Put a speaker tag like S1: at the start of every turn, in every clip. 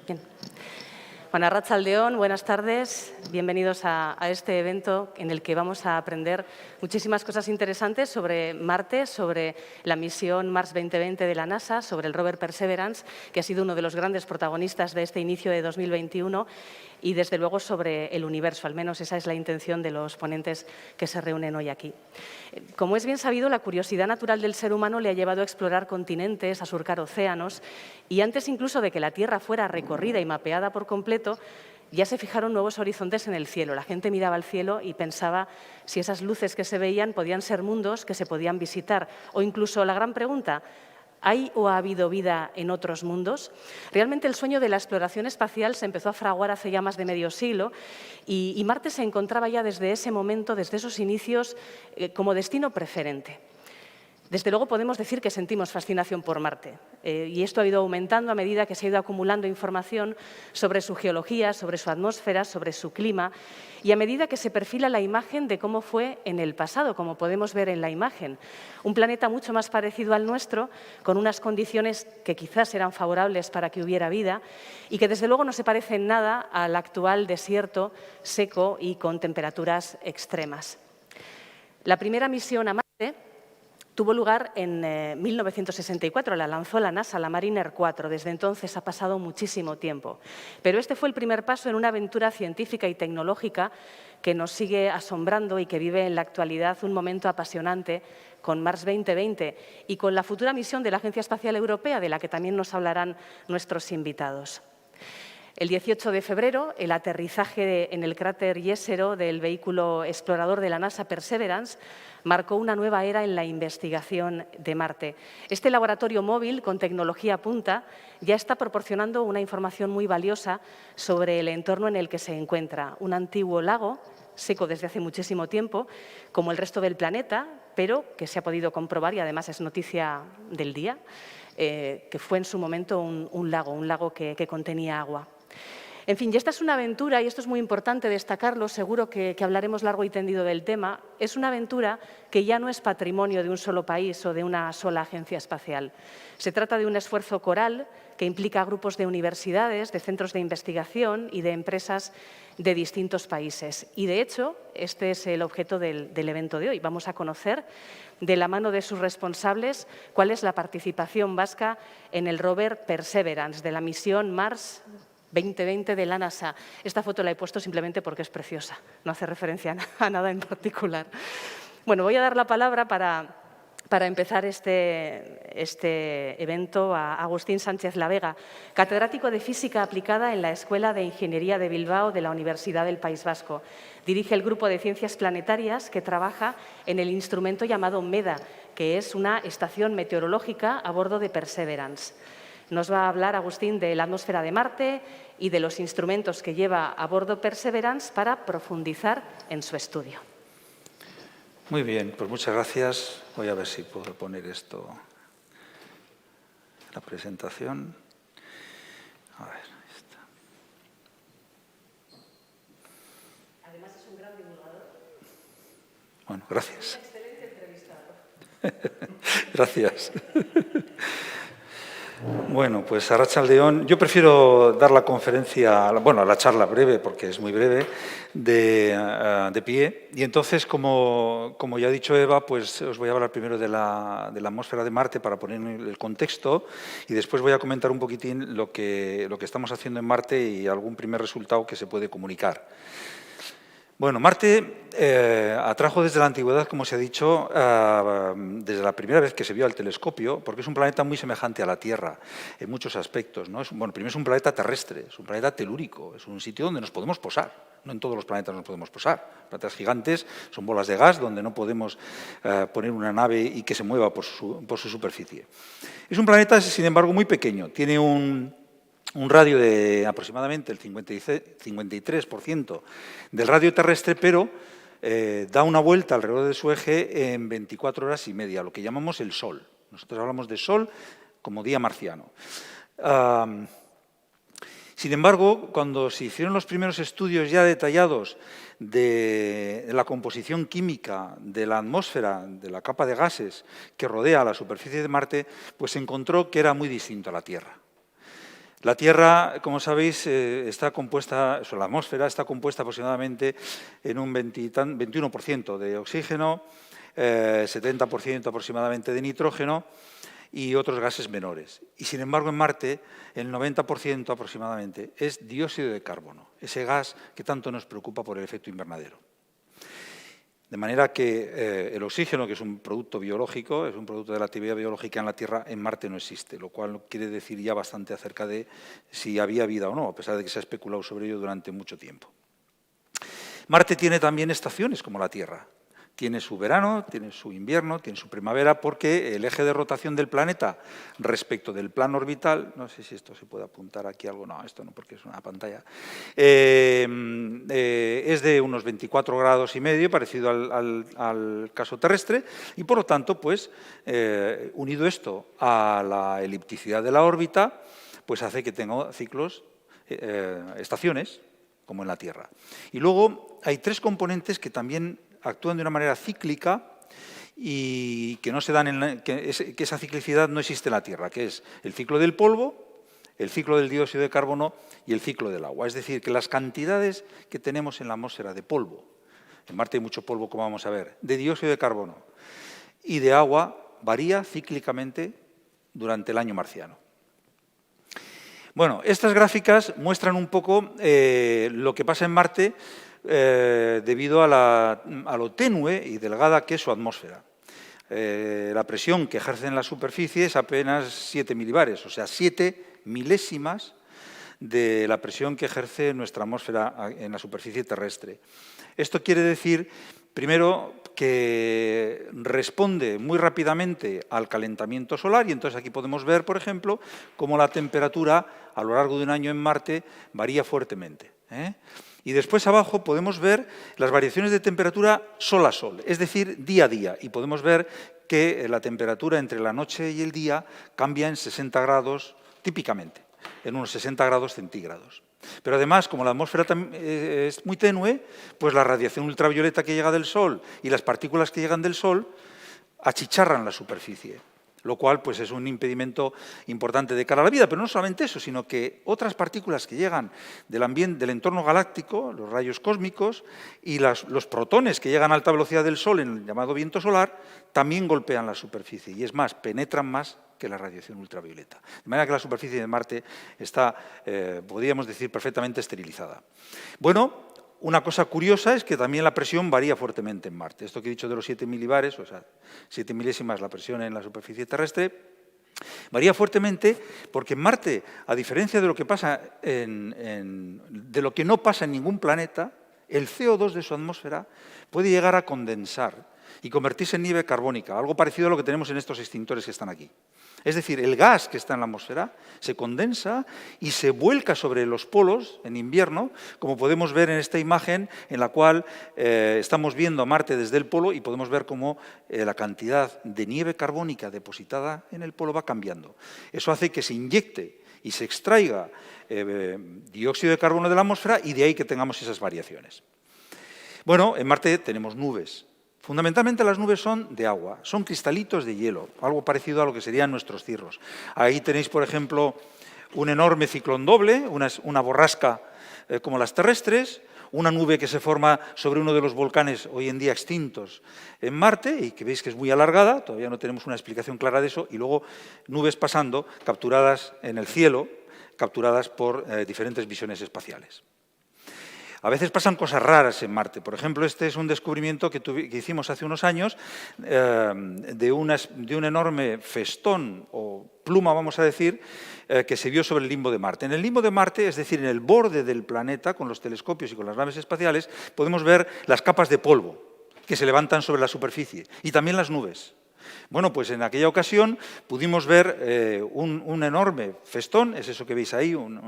S1: Bien. Bueno, arratsaldeon, buenas tardes. Bienvenidos a este evento en el que vamos a aprender muchísimas cosas interesantes sobre Marte, sobre la misión Mars 2020 de la NASA, sobre el rover Perseverance, que ha sido uno de los grandes protagonistas de este inicio de 2021, y desde luego sobre el universo. Al menos esa es la intención de los ponentes que se reúnen hoy aquí. Como es bien sabido, la curiosidad natural del ser humano le ha llevado a explorar continentes, a surcar océanos, y antes incluso de que la Tierra fuera recorrida y mapeada por completo, ya se fijaron nuevos horizontes en el cielo. La gente miraba al cielo y pensaba si esas luces que se veían podían ser mundos que se podían visitar. O incluso la gran pregunta, ¿hay o ha habido vida en otros mundos? Realmente el sueño de la exploración espacial se empezó a fraguar hace ya más de medio siglo y Marte se encontraba ya desde ese momento, desde esos inicios, como destino preferente. Desde luego podemos decir que sentimos fascinación por Marte y esto ha ido aumentando a medida que se ha ido acumulando información sobre su geología, sobre su atmósfera, sobre su clima y a medida que se perfila la imagen de cómo fue en el pasado, como podemos ver en la imagen. Un planeta mucho más parecido al nuestro, con unas condiciones que quizás eran favorables para que hubiera vida y que desde luego no se parece en nada al actual desierto seco y con temperaturas extremas. La primera misión a Marte tuvo lugar en 1964, la lanzó la NASA, la Mariner 4. Desde entonces ha pasado muchísimo tiempo. Pero este fue el primer paso en una aventura científica y tecnológica que nos sigue asombrando y que vive en la actualidad un momento apasionante con Mars 2020 y con la futura misión de la Agencia Espacial Europea, de la que también nos hablarán nuestros invitados. El 18 de febrero, el aterrizaje en el cráter Jezero del vehículo explorador de la NASA Perseverance marcó una nueva era en la investigación de Marte. Este laboratorio móvil con tecnología punta ya está proporcionando una información muy valiosa sobre el entorno en el que se encuentra. Un antiguo lago, seco desde hace muchísimo tiempo, como el resto del planeta, pero que se ha podido comprobar, y además es noticia del día, que fue en su momento un lago que contenía agua. En fin, y esta es una aventura, y esto es muy importante destacarlo, seguro que hablaremos largo y tendido del tema, es una aventura que ya no es patrimonio de un solo país o de una sola agencia espacial. Se trata de un esfuerzo coral que implica a grupos de universidades, de centros de investigación y de empresas de distintos países. Y, de hecho, este es el objeto del evento de hoy. Vamos a conocer, de la mano de sus responsables, cuál es la participación vasca en el rover Perseverance de la misión Mars 2020 de la NASA. Esta foto la he puesto simplemente porque es preciosa, no hace referencia a nada en particular. Bueno, voy a dar la palabra para empezar este evento a Agustín Sánchez Lavega, catedrático de Física Aplicada en la Escuela de Ingeniería de Bilbao de la Universidad del País Vasco. Dirige el Grupo de Ciencias Planetarias que trabaja en el instrumento llamado MEDA, que es una estación meteorológica a bordo de Perseverance. Nos va a hablar Agustín de la atmósfera de Marte y de los instrumentos que lleva a bordo Perseverance para profundizar en su estudio.
S2: Muy bien, pues muchas gracias. Voy a ver si puedo poner esto, la presentación. A ver, ahí está.
S1: Además es un gran divulgador.
S2: Bueno, gracias.
S1: Un excelente entrevistador.
S2: Gracias. Bueno, pues arratsaldeon. Yo prefiero dar la conferencia, bueno, la charla breve, porque es muy breve, de pie. Y entonces, como ya ha dicho Eva, pues os voy a hablar primero de la atmósfera de Marte para poner el contexto y después voy a comentar un poquitín lo que estamos haciendo en Marte y algún primer resultado que se puede comunicar. Bueno, Marte atrajo desde la antigüedad, como se ha dicho, desde la primera vez que se vio al telescopio, porque es un planeta muy semejante a la Tierra en muchos aspectos, ¿no? Bueno, primero es un planeta terrestre, es un planeta telúrico, es un sitio donde nos podemos posar. No en todos los planetas nos podemos posar. Planetas gigantes son bolas de gas donde no podemos poner una nave y que se mueva por su superficie. Es un planeta, sin embargo, muy pequeño. Tiene un radio de aproximadamente el 53% del radio terrestre, pero da una vuelta alrededor de su eje en 24 horas y media, lo que llamamos el Sol. Nosotros hablamos de Sol como día marciano. Sin embargo, cuando se hicieron los primeros estudios ya detallados de la composición química de la atmósfera, de la capa de gases que rodea la superficie de Marte, pues se encontró que era muy distinto a la Tierra. La Tierra, como sabéis, está compuesta, la atmósfera está compuesta aproximadamente en un 21% de oxígeno, 70% aproximadamente de nitrógeno y otros gases menores. Y sin embargo, en Marte, el 90% aproximadamente es dióxido de carbono, ese gas que tanto nos preocupa por el efecto invernadero. De manera que el oxígeno, que es un producto biológico, es un producto de la actividad biológica en la Tierra, en Marte no existe, lo cual quiere decir ya bastante acerca de si había vida o no, a pesar de que se ha especulado sobre ello durante mucho tiempo. Marte tiene también estaciones como la Tierra. Tiene su verano, tiene su invierno, tiene su primavera, porque el eje de rotación del planeta respecto del plano orbital, no sé si esto se puede apuntar aquí algo, no, esto no, porque es una pantalla, es de unos 24 grados y medio, parecido al caso terrestre, y por lo tanto, pues, unido esto a la elipticidad de la órbita, pues hace que tenga ciclos, estaciones, como en la Tierra. Y luego hay tres componentes que también actúan de una manera cíclica y que no se dan que esa ciclicidad no existe en la Tierra, que es el ciclo del polvo, el ciclo del dióxido de carbono y el ciclo del agua. Es decir, que las cantidades que tenemos en la atmósfera de polvo, en Marte hay mucho polvo, como vamos a ver, de dióxido de carbono y de agua, varía cíclicamente durante el año marciano. Bueno, estas gráficas muestran un poco lo que pasa en Marte debido a lo tenue y delgada que es su atmósfera. La presión que ejerce en la superficie es apenas 7 milibares, o sea, 7 milésimas de la presión que ejerce nuestra atmósfera en la superficie terrestre. Esto quiere decir, primero, que responde muy rápidamente al calentamiento solar, y entonces aquí podemos ver, por ejemplo, cómo la temperatura a lo largo de un año en Marte varía fuertemente. Y después abajo podemos ver las variaciones de temperatura sol a sol, es decir, día a día, y podemos ver que la temperatura entre la noche y el día cambia en 60 grados típicamente, en unos 60 grados centígrados. Pero además, como la atmósfera es muy tenue, pues la radiación ultravioleta que llega del Sol y las partículas que llegan del Sol achicharran la superficie, lo cual pues, es un impedimento importante de cara a la vida. Pero no solamente eso, sino que otras partículas que llegan del ambiente, del entorno galáctico, los rayos cósmicos, y los protones que llegan a alta velocidad del Sol en el llamado viento solar, también golpean la superficie, y es más, penetran más que la radiación ultravioleta. De manera que la superficie de Marte está, podríamos decir, perfectamente esterilizada. Bueno, una cosa curiosa es que también la presión varía fuertemente en Marte. Esto que he dicho de los 7 milibares, o sea, 7 milésimas la presión en la superficie terrestre, varía fuertemente porque en Marte, a diferencia de lo que pasa de lo que no pasa en ningún planeta, el CO2 de su atmósfera puede llegar a condensar y convertirse en nieve carbónica, algo parecido a lo que tenemos en estos extintores que están aquí. Es decir, el gas que está en la atmósfera se condensa y se vuelca sobre los polos en invierno, como podemos ver en esta imagen en la cual estamos viendo a Marte desde el polo y podemos ver cómo la cantidad de nieve carbónica depositada en el polo va cambiando. Eso hace que se inyecte y se extraiga dióxido de carbono de la atmósfera y de ahí que tengamos esas variaciones. Bueno, en Marte tenemos nubes. Fundamentalmente las nubes son de agua, son cristalitos de hielo, algo parecido a lo que serían nuestros cirros. Ahí tenéis, por ejemplo, un enorme ciclón doble, una borrasca como las terrestres, una nube que se forma sobre uno de los volcanes hoy en día extintos en Marte y que veis que es muy alargada, todavía no tenemos una explicación clara de eso, y luego nubes pasando, capturadas en el cielo, capturadas por diferentes visiones espaciales. A veces pasan cosas raras en Marte. Por ejemplo, este es un descubrimiento que hicimos hace unos años de un enorme festón o pluma, vamos a decir, que se vio sobre el limbo de Marte. En el limbo de Marte, es decir, en el borde del planeta, con los telescopios y con las naves espaciales, podemos ver las capas de polvo que se levantan sobre la superficie y también las nubes. Bueno, pues en aquella ocasión pudimos ver un enorme festón, es eso que veis ahí, bueno,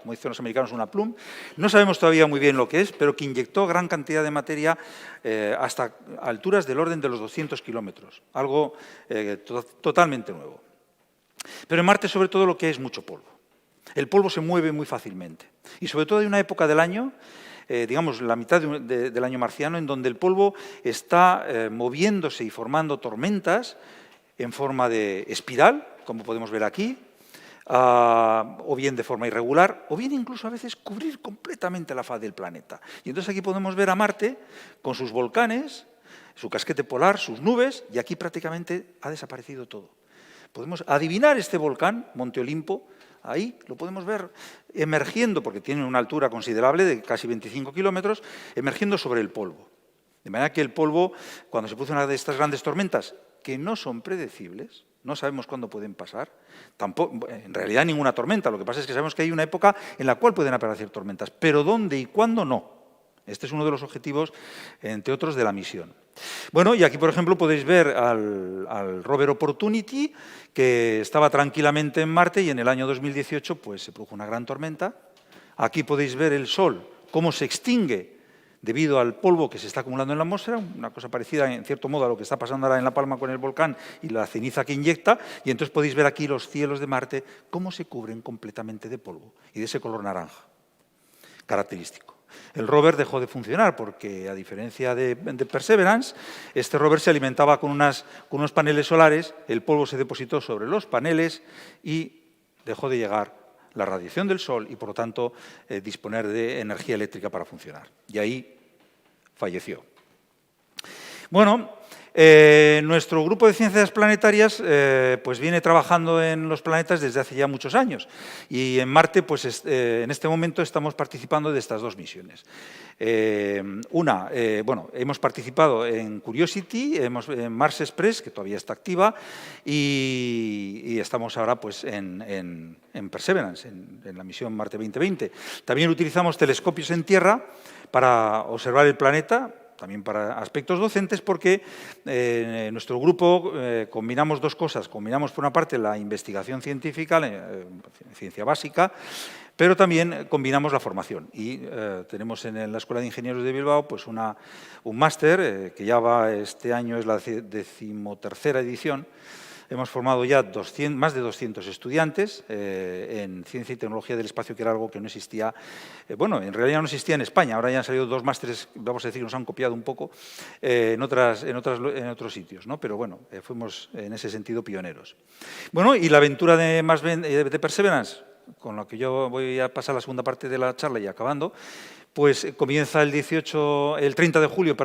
S2: como dicen los americanos, una plume. No sabemos todavía muy bien lo que es, pero que inyectó gran cantidad de materia hasta alturas del orden de los 200 kilómetros, algo totalmente nuevo. Pero en Marte, sobre todo, lo que es mucho polvo. El polvo se mueve muy fácilmente. Y sobre todo hay una época del año, digamos la mitad del año marciano, en donde el polvo está moviéndose y formando tormentas en forma de espiral, como podemos ver aquí, o bien de forma irregular, o bien incluso a veces cubrir completamente la faz del planeta. Y entonces aquí podemos ver a Marte con sus volcanes, su casquete polar, sus nubes, y aquí prácticamente ha desaparecido todo. Podemos adivinar este volcán, Monte Olimpo, ahí lo podemos ver emergiendo, porque tiene una altura considerable de casi 25 kilómetros, emergiendo sobre el polvo. De manera que el polvo, cuando se produce una de estas grandes tormentas, que no son predecibles, no sabemos cuándo pueden pasar, tampoco, en realidad ninguna tormenta, lo que pasa es que sabemos que hay una época en la cual pueden aparecer tormentas, pero dónde y cuándo no. Este es uno de los objetivos, entre otros, de la misión. Bueno, y aquí, por ejemplo, podéis ver al rover Opportunity, que estaba tranquilamente en Marte y en el año 2018 pues, se produjo una gran tormenta. Aquí podéis ver el Sol, cómo se extingue debido al polvo que se está acumulando en la atmósfera, una cosa parecida, en cierto modo, a lo que está pasando ahora en La Palma con el volcán y la ceniza que inyecta, y entonces podéis ver aquí los cielos de Marte, cómo se cubren completamente de polvo y de ese color naranja, característico. El rover dejó de funcionar porque, a diferencia de Perseverance, este rover se alimentaba con unos paneles solares, el polvo se depositó sobre los paneles y dejó de llegar la radiación del Sol y, por lo tanto, disponer de energía eléctrica para funcionar. Y ahí falleció. Bueno, nuestro grupo de ciencias planetarias pues viene trabajando en los planetas desde hace ya muchos años y en Marte pues en este momento estamos participando de estas dos misiones. Bueno, hemos participado en Curiosity, en Mars Express, que todavía está activa, y estamos ahora pues en Perseverance, en la misión Marte 2020. También utilizamos telescopios en Tierra para observar el planeta, también para aspectos docentes, porque en nuestro grupo combinamos dos cosas. Combinamos, por una parte, la investigación científica, ciencia básica, pero también combinamos la formación. Y tenemos en la Escuela de Ingenieros de Bilbao pues un máster que ya va, este año es la 13ª edición. Hemos formado ya más de 200 estudiantes en Ciencia y Tecnología del Espacio, que era algo que no existía, bueno, en realidad no existía en España. Ahora ya han salido dos másteres, vamos a decir, nos han copiado un poco en otros sitios, ¿no? Pero bueno, fuimos en ese sentido pioneros. Bueno, y la aventura de Perseverance, con la que yo voy a pasar la segunda parte de la charla y acabando, pues comienza el 30 de julio,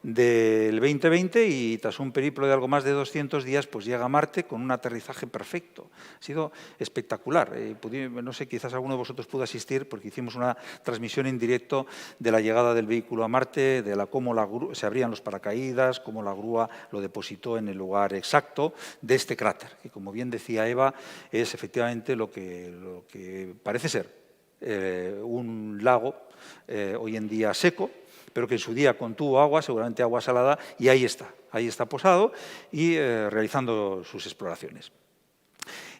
S2: del 2020 y tras un periplo de algo más de 200 días, pues llega a Marte con un aterrizaje perfecto. Ha sido espectacular. No sé, quizás alguno de vosotros pudo asistir porque hicimos una transmisión en directo de la llegada del vehículo a Marte, de cómo se abrían los paracaídas, cómo la grúa lo depositó en el lugar exacto de este cráter, que, como bien decía Eva, es efectivamente lo que parece ser un lago hoy en día seco, pero que en su día contuvo agua, seguramente agua salada, y ahí está posado y realizando sus exploraciones.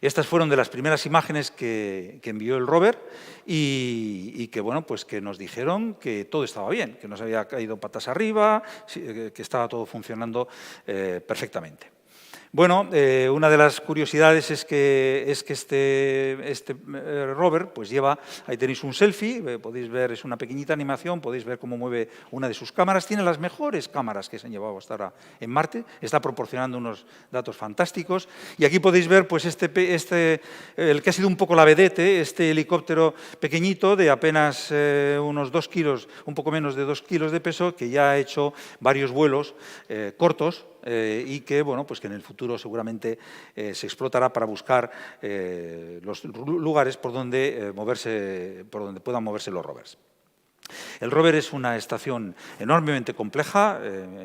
S2: Estas fueron de las primeras imágenes que envió el rover y que, bueno, pues que nos dijeron que todo estaba bien, que no se había caído patas arriba, que estaba todo funcionando perfectamente. Bueno, una de las curiosidades es que este rover pues lleva, ahí tenéis un selfie, podéis ver, es una pequeñita animación, podéis ver cómo mueve una de sus cámaras, tiene las mejores cámaras que se han llevado hasta ahora en Marte, está proporcionando unos datos fantásticos, y aquí podéis ver pues el que ha sido un poco la vedette, este helicóptero pequeñito de apenas unos 2 kilos, un poco menos de 2 kilos de peso, que ya ha hecho varios vuelos cortos, y que, bueno, pues que en el futuro seguramente se explotará para buscar los lugares por donde puedan moverse los rovers. El rover es una estación enormemente compleja,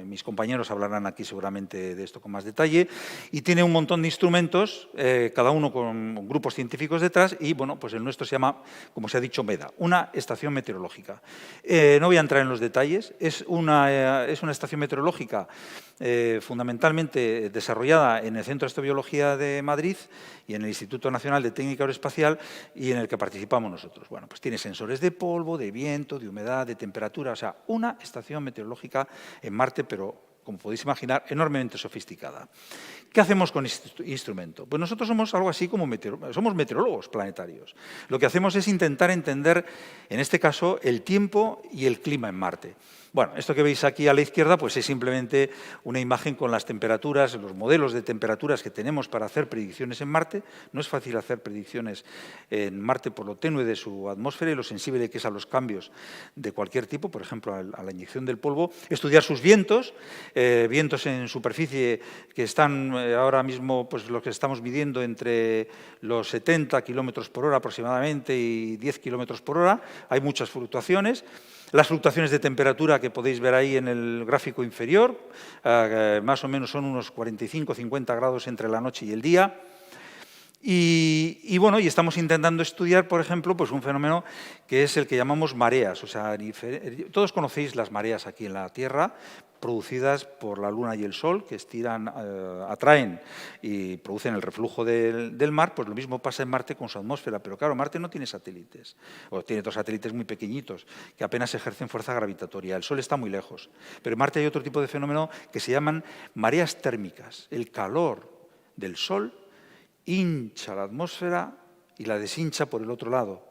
S2: mis compañeros hablarán aquí seguramente de esto con más detalle, y tiene un montón de instrumentos, cada uno con grupos científicos detrás, y bueno, pues el nuestro se llama, como se ha dicho, MEDA, una estación meteorológica. No voy a entrar en los detalles, es una estación meteorológica fundamentalmente desarrollada en el Centro de Astrobiología de Madrid y en el Instituto Nacional de Técnica Aeroespacial, y en el que participamos nosotros. Bueno, pues tiene sensores de polvo, de viento, de humedad, de temperatura, o sea, una estación meteorológica en Marte, pero como podéis imaginar, enormemente sofisticada. ¿Qué hacemos con este instrumento? Pues nosotros somos algo así como somos meteorólogos planetarios. Lo que hacemos es intentar entender, en este caso, el tiempo y el clima en Marte. Bueno, esto que veis aquí a la izquierda pues es simplemente una imagen con las temperaturas, los modelos de temperaturas que tenemos para hacer predicciones en Marte. No es fácil hacer predicciones en Marte por lo tenue de su atmósfera y lo sensible que es a los cambios de cualquier tipo, por ejemplo, a la inyección del polvo. Estudiar sus vientos, vientos en superficie que están ahora mismo, pues lo que estamos midiendo entre los 70 kilómetros por hora aproximadamente y 10 kilómetros por hora. Hay muchas fluctuaciones. Las fluctuaciones de temperatura que podéis ver ahí en el gráfico inferior, más o menos son unos 45-50 grados entre la noche y el día. Y bueno, y estamos intentando estudiar, por ejemplo, pues un fenómeno que es el que llamamos mareas. O sea, todos conocéis las mareas aquí en la Tierra, producidas por la Luna y el Sol, que atraen y producen el reflujo del mar. Pues lo mismo pasa en Marte con su atmósfera. Pero claro, Marte no tiene satélites, o tiene dos satélites muy pequeñitos, que apenas ejercen fuerza gravitatoria. El Sol está muy lejos. Pero en Marte hay otro tipo de fenómeno que se llaman mareas térmicas. El calor del Sol hincha la atmósfera y la deshincha por el otro lado.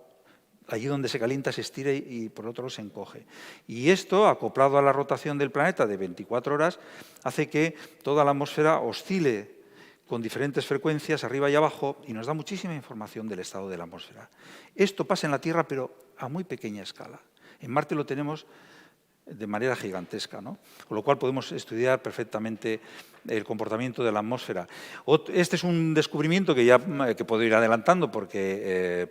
S2: Allí donde se calienta se estira y por el otro lado se encoge. Y esto, acoplado a la rotación del planeta de 24 horas, hace que toda la atmósfera oscile con diferentes frecuencias arriba y abajo y nos da muchísima información del estado de la atmósfera. Esto pasa en la Tierra, pero a muy pequeña escala. En Marte lo tenemos de manera gigantesca, ¿no? Con lo cual podemos estudiar perfectamente el comportamiento de la atmósfera. Este es un descubrimiento que puedo ir adelantando porque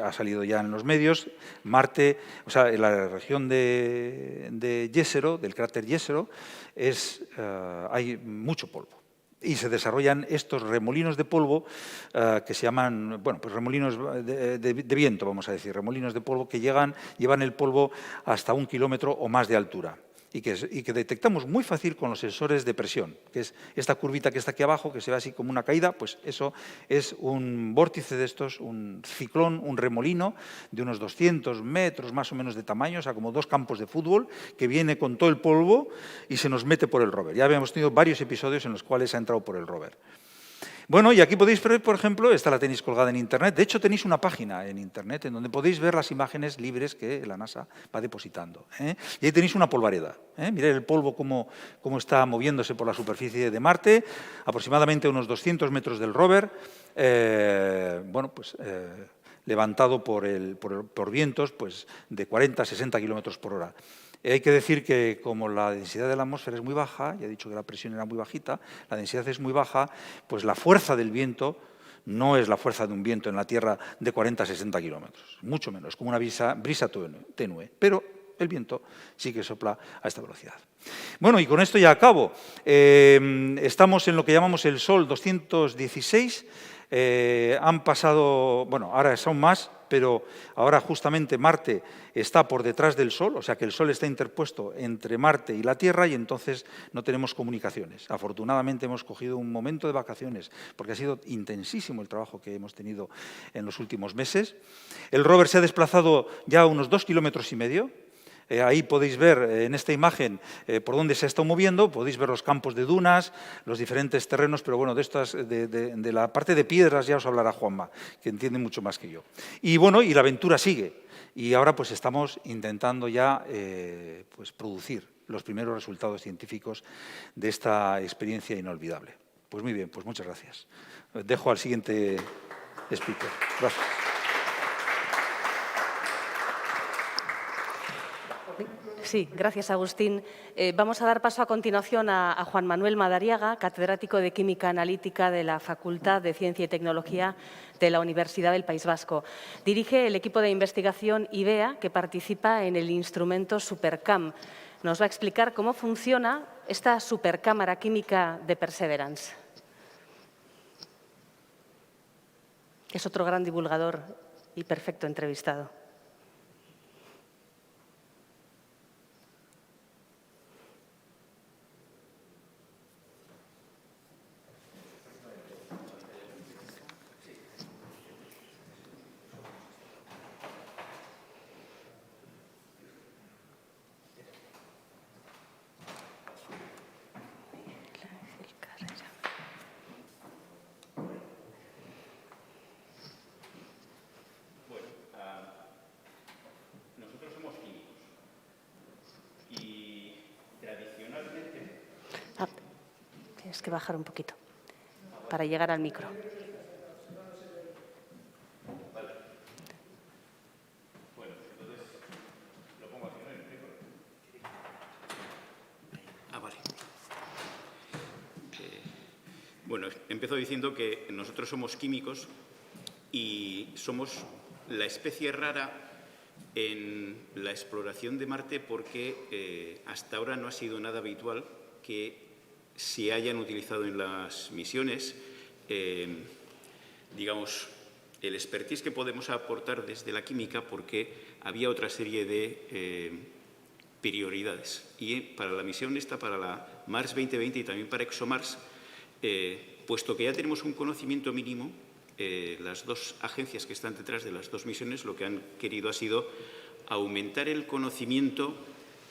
S2: ha salido ya en los medios. Marte, o sea, en la región de Jezero, del cráter Jezero, hay mucho polvo. Y se desarrollan estos remolinos de polvo que se llaman, bueno, pues remolinos de viento, vamos a decir, remolinos de polvo que llevan el polvo hasta 1 kilómetro o más de altura y que detectamos muy fácil con los sensores de presión, que es esta curvita que está aquí abajo, que se ve así como una caída. Pues eso es un vórtice de estos, un ciclón, un remolino de unos 200 metros más o menos de tamaño, o sea, como 2 campos de fútbol, que viene con todo el polvo y se nos mete por el rover. Ya habíamos tenido varios episodios en los cuales ha entrado por el rover. Bueno, y aquí podéis ver, por ejemplo, esta la tenéis colgada en Internet. De hecho, tenéis una página en Internet en donde podéis ver las imágenes libres que la NASA va depositando. Y ahí tenéis una polvareda. Mirad el polvo cómo está moviéndose por la superficie de Marte, aproximadamente a unos 200 metros del rover, levantado por vientos pues, de 40-60 kilómetros por hora. Hay que decir que como la densidad de la atmósfera es muy baja, ya he dicho que la presión era muy bajita, la densidad es muy baja, pues la fuerza del viento no es la fuerza de un viento en la Tierra de 40-60 kilómetros, mucho menos, como una brisa tenue, pero el viento sí que sopla a esta velocidad. Bueno, y con esto ya acabo. Estamos en lo que llamamos el Sol 216, han pasado, bueno, ahora son más, pero ahora justamente Marte está por detrás del Sol, o sea que el Sol está interpuesto entre Marte y la Tierra y entonces no tenemos comunicaciones. Afortunadamente hemos cogido un momento de vacaciones porque ha sido intensísimo el trabajo que hemos tenido en los últimos meses. El rover se ha desplazado ya unos 2,5 kilómetros. Ahí podéis ver en esta imagen por dónde se ha estado moviendo, podéis ver los campos de dunas, los diferentes terrenos, pero bueno, de la parte de piedras ya os hablará Juanma, que entiende mucho más que yo. Y bueno, y la aventura sigue. Y ahora pues estamos intentando ya pues, producir los primeros resultados científicos de esta experiencia inolvidable. Pues muy bien, pues muchas gracias. Dejo al siguiente speaker. Gracias.
S1: Sí, gracias, Agustín. Vamos a dar paso a continuación a Juan Manuel Madariaga, catedrático de Química Analítica de la Facultad de Ciencia y Tecnología de la Universidad del País Vasco. Dirige el equipo de investigación IBEA, que participa en el instrumento SuperCam. Nos va a explicar cómo funciona esta supercámara química de Perseverance. Es otro gran divulgador y perfecto entrevistado. Tienes que bajar un poquito para llegar al micro.
S3: Vale. Bueno, empiezo diciendo que nosotros somos químicos y somos la especie rara en la exploración de Marte porque hasta ahora no ha sido nada habitual que se hayan utilizado en las misiones, digamos, el expertise que podemos aportar desde la química, porque había otra serie de prioridades. Y para la misión esta, para la Mars 2020 y también para ExoMars, puesto que ya tenemos un conocimiento mínimo, las dos agencias que están detrás de las dos misiones lo que han querido ha sido aumentar el conocimiento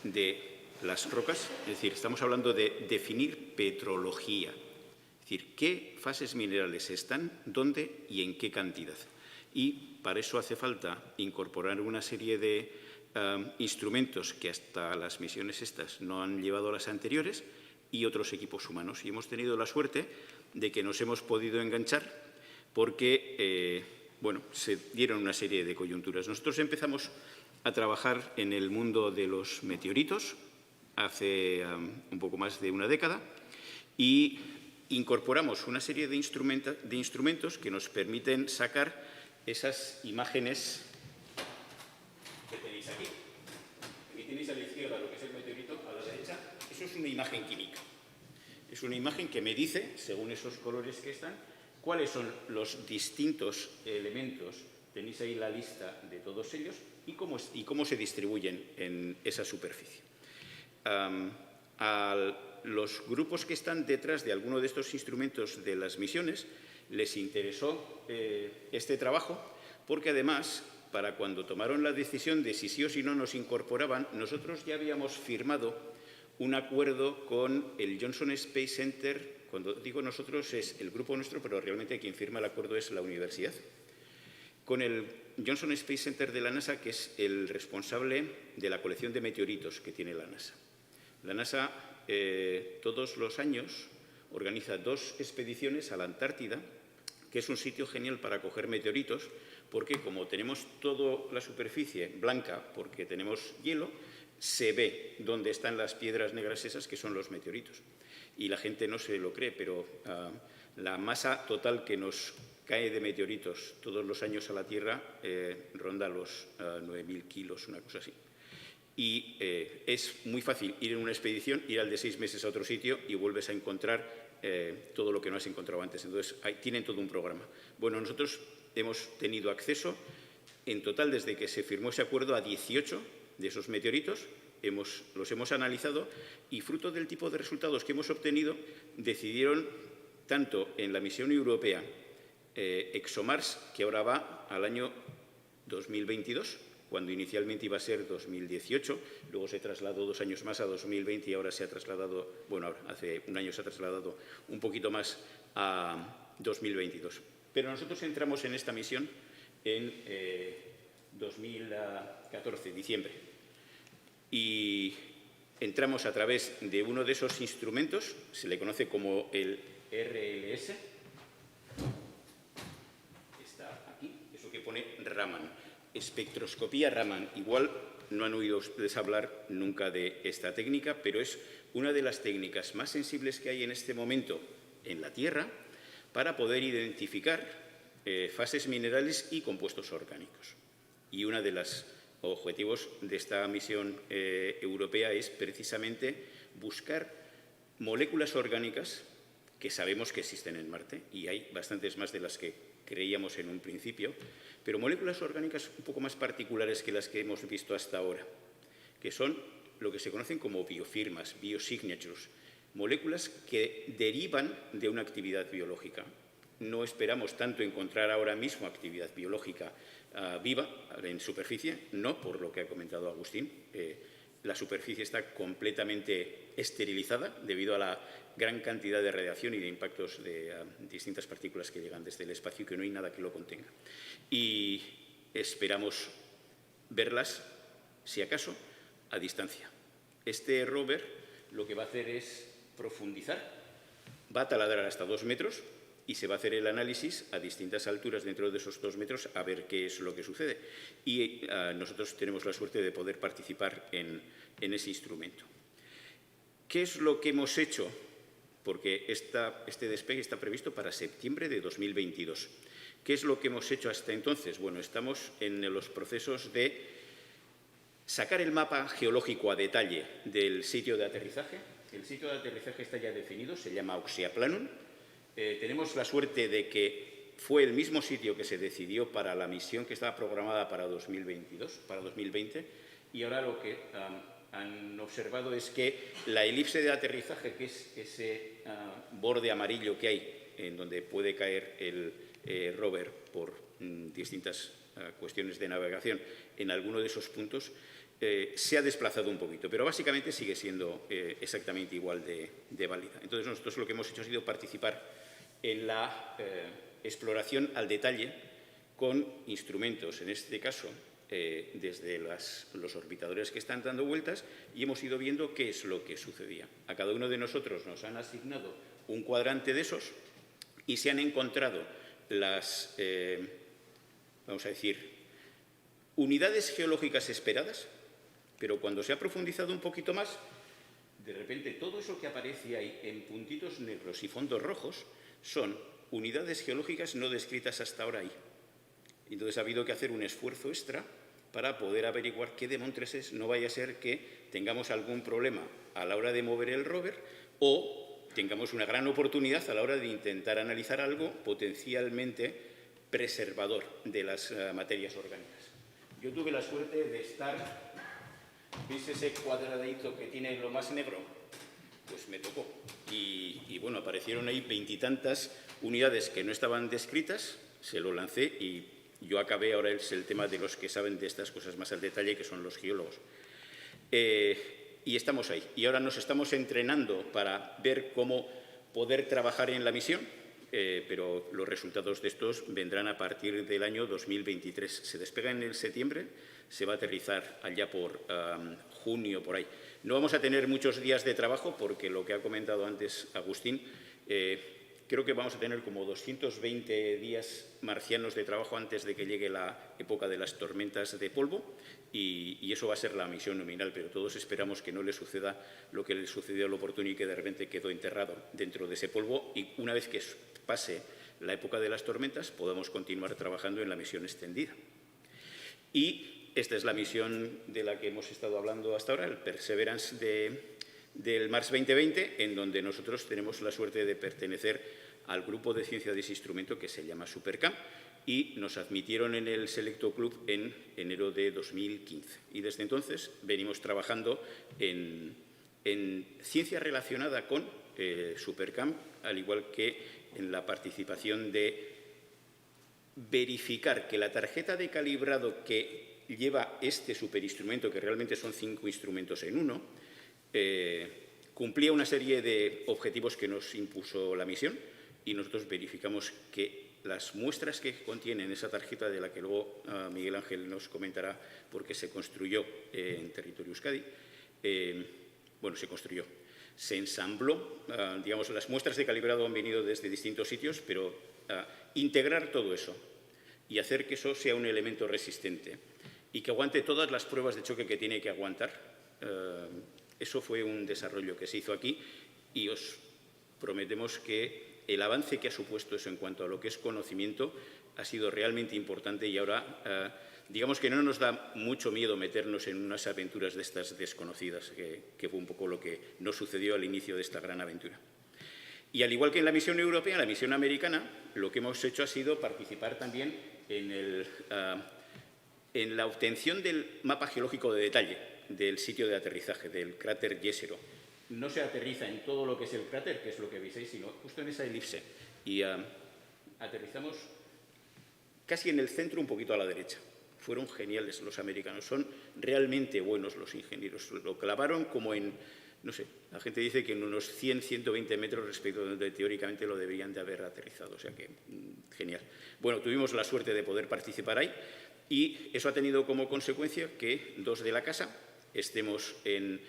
S3: de las rocas, es decir, estamos hablando de definir petrología, es decir, qué fases minerales están, dónde y en qué cantidad. Y para eso hace falta incorporar una serie de instrumentos que hasta las misiones estas no han llevado a las anteriores y otros equipos humanos. Y hemos tenido la suerte de que nos hemos podido enganchar porque, bueno, se dieron una serie de coyunturas. Nosotros empezamos a trabajar en el mundo de los meteoritos hace un poco más de una década y incorporamos una serie de instrumentos que nos permiten sacar esas imágenes que tenéis aquí. Aquí tenéis a la izquierda lo que es el meteorito, a la derecha. Eso es una imagen química. Es una imagen que me dice, según esos colores que están, cuáles son los distintos elementos. Tenéis ahí la lista de todos ellos y cómo se distribuyen en esa superficie. A los grupos que están detrás de alguno de estos instrumentos de las misiones les interesó este trabajo porque además, para cuando tomaron la decisión de si sí o si no nos incorporaban, nosotros ya habíamos firmado un acuerdo con el Johnson Space Center. Cuando digo nosotros es el grupo nuestro, pero realmente quien firma el acuerdo es la universidad. Con el Johnson Space Center de la NASA, que es el responsable de la colección de meteoritos que tiene la NASA. La NASA todos los años organiza 2 expediciones a la Antártida, que es un sitio genial para coger meteoritos, porque como tenemos toda la superficie blanca, porque tenemos hielo, se ve dónde están las piedras negras esas, que son los meteoritos. Y la gente no se lo cree, pero la masa total que nos cae de meteoritos todos los años a la Tierra ronda los 9.000 kilos, una cosa así. Y es muy fácil ir en una expedición, ir al de 6 meses a otro sitio y vuelves a encontrar todo lo que no has encontrado antes. Entonces, tienen todo un programa. Bueno, nosotros hemos tenido acceso, en total, desde que se firmó ese acuerdo, a 18 de esos meteoritos. Los hemos analizado y, fruto del tipo de resultados que hemos obtenido, decidieron, tanto en la misión europea ExoMars, que ahora va al año 2022, cuando inicialmente iba a ser 2018, luego se trasladó 2 años más a 2020 y ahora se ha trasladado, bueno, hace un año se ha trasladado un poquito más a 2022. Pero nosotros entramos en esta misión en 2014, diciembre, y entramos a través de uno de esos instrumentos, se le conoce como el RLS, está aquí, eso que pone Raman. Espectroscopía Raman. Igual no han oído ustedes hablar nunca de esta técnica, pero es una de las técnicas más sensibles que hay en este momento en la Tierra para poder identificar fases minerales y compuestos orgánicos. Y uno de los objetivos de esta misión europea es precisamente buscar moléculas orgánicas que sabemos que existen en Marte, y hay bastantes más de las que creíamos en un principio, pero moléculas orgánicas un poco más particulares que las que hemos visto hasta ahora, que son lo que se conocen como biofirmas, biosignatures, moléculas que derivan de una actividad biológica. No esperamos tanto encontrar ahora mismo actividad biológica viva en superficie, no por lo que ha comentado Agustín. La superficie está completamente esterilizada debido a la gran cantidad de radiación y de impactos de distintas partículas que llegan desde el espacio y que no hay nada que lo contenga. Y esperamos verlas, si acaso, a distancia. Este rover lo que va a hacer es profundizar, va a taladrar hasta 2 metros y se va a hacer el análisis a distintas alturas dentro de esos 2 metros a ver qué es lo que sucede. Y nosotros tenemos la suerte de poder participar en ese instrumento. ¿Qué es lo que hemos hecho? Porque este despegue está previsto para septiembre de 2022. ¿Qué es lo que hemos hecho hasta entonces? Bueno, estamos en los procesos de sacar el mapa geológico a detalle del sitio de aterrizaje. El sitio de aterrizaje está ya definido, se llama Oxeaplanum. Tenemos la suerte de que fue el mismo sitio que se decidió para la misión que estaba programada para 2020, y ahora lo que han observado es que la elipse de aterrizaje, que es ese borde amarillo que hay en donde puede caer el rover por distintas cuestiones de navegación en alguno de esos puntos, se ha desplazado un poquito, pero básicamente sigue siendo exactamente igual de válida. Entonces, nosotros lo que hemos hecho ha sido participar en la exploración al detalle con instrumentos, en este caso, desde los orbitadores que están dando vueltas, y hemos ido viendo qué es lo que sucedía. A cada uno de nosotros nos han asignado un cuadrante de esos y se han encontrado las, vamos a decir, unidades geológicas esperadas, pero cuando se ha profundizado un poquito más, de repente todo eso que aparece ahí en puntitos negros y fondos rojos son unidades geológicas no descritas hasta ahora ahí. Entonces ha habido que hacer un esfuerzo extra para poder averiguar qué demontres es, no vaya a ser que tengamos algún problema a la hora de mover el rover o tengamos una gran oportunidad a la hora de intentar analizar algo potencialmente preservador de las materias orgánicas. Yo tuve la suerte de estar, ¿veis ese cuadradito que tiene lo más negro? Pues me tocó. Y bueno, aparecieron ahí 20 y tantas unidades que no estaban descritas, se lo lancé y yo acabé, ahora es el tema de los que saben de estas cosas más al detalle, que son los geólogos. Y estamos ahí. Y ahora nos estamos entrenando para ver cómo poder trabajar en la misión, pero los resultados de estos vendrán a partir del año 2023. Se despega en el septiembre, se va a aterrizar allá por junio, por ahí. No vamos a tener muchos días de trabajo porque lo que ha comentado antes Agustín, creo que vamos a tener como 220 días marcianos de trabajo antes de que llegue la época de las tormentas de polvo y eso va a ser la misión nominal, pero todos esperamos que no le suceda lo que le sucedió al Opportunity, que de repente quedó enterrado dentro de ese polvo y una vez que pase la época de las tormentas podamos continuar trabajando en la misión extendida. Y esta es la misión de la que hemos estado hablando hasta ahora, el Perseverance del Mars 2020, en donde nosotros tenemos la suerte de pertenecer al grupo de ciencia de ese instrumento que se llama SuperCam y nos admitieron en el Selecto Club en enero de 2015. Y desde entonces venimos trabajando en ciencia relacionada con SuperCam, al igual que en la participación de verificar que la tarjeta de calibrado que lleva este superinstrumento, que realmente son 5 instrumentos en uno, cumplía una serie de objetivos que nos impuso la misión y nosotros verificamos que las muestras que contienen esa tarjeta, de la que luego Miguel Ángel nos comentará porque se construyó en territorio Euskadi, se ensambló, digamos, las muestras de calibrado han venido desde distintos sitios, pero integrar todo eso y hacer que eso sea un elemento resistente y que aguante todas las pruebas de choque que tiene que aguantar, eso fue un desarrollo que se hizo aquí y os prometemos que el avance que ha supuesto eso en cuanto a lo que es conocimiento ha sido realmente importante y ahora digamos que no nos da mucho miedo meternos en unas aventuras de estas desconocidas, que fue un poco lo que nos sucedió al inicio de esta gran aventura. Y al igual que en la misión europea, la misión americana, lo que hemos hecho ha sido participar también en la obtención del mapa geológico de detalle del sitio de aterrizaje, del cráter Jezero. No se aterriza en todo lo que es el cráter, que es lo que veis ahí, sino justo en esa elipse. Y aterrizamos casi en el centro, un poquito a la derecha. Fueron geniales los americanos, son realmente buenos los ingenieros. Lo clavaron como en, no sé, la gente dice que en unos 100, 120 metros respecto a donde teóricamente lo deberían de haber aterrizado. O sea que, genial. Bueno, tuvimos la suerte de poder participar ahí y eso ha tenido como consecuencia que 2 de la casa estemos en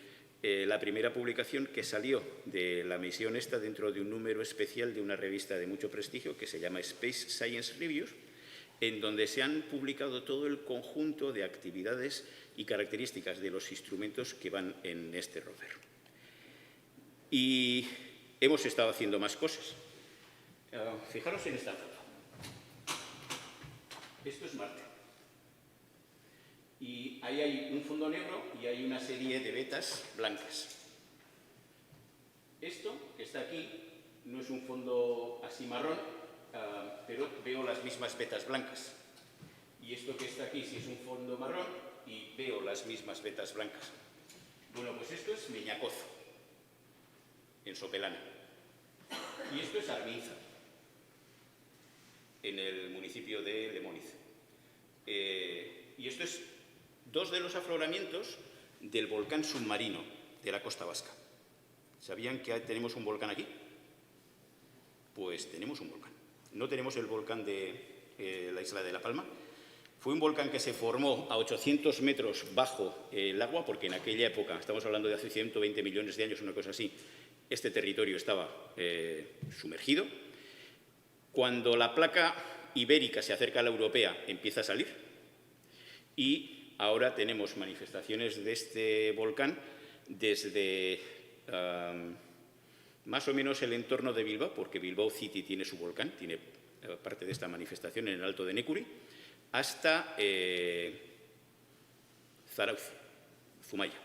S3: la primera publicación que salió de la misión esta dentro de un número especial de una revista de mucho prestigio que se llama Space Science Reviews, en donde se han publicado todo el conjunto de actividades y características de los instrumentos que van en este rover. Y hemos estado haciendo más cosas. Fijaros en esta foto. Esto es Marte. Y ahí hay un fondo negro y hay una serie de vetas blancas. Esto que está aquí no es un fondo así marrón, pero veo las mismas vetas blancas. Y esto que está aquí sí es un fondo marrón y veo las mismas vetas blancas. Bueno, pues esto es Meñacozo, en Sopelana. Y esto es Arminza, en el municipio de Lemóniz. Y esto es dos de los afloramientos del volcán submarino de la costa vasca. ¿Sabían que tenemos un volcán aquí? Pues tenemos un volcán. No tenemos el volcán de la isla de La Palma. Fue un volcán que se formó a 800 metros bajo el agua, porque en aquella época, estamos hablando de hace 120 millones de años, una cosa así, este territorio estaba sumergido. Cuando la placa ibérica se acerca a la europea, empieza a salir. Y ahora tenemos manifestaciones de este volcán desde más o menos el entorno de Bilbao, porque Bilbao City tiene su volcán, tiene parte de esta manifestación en el Alto de Nécuri, hasta Zarauz, Zumaya.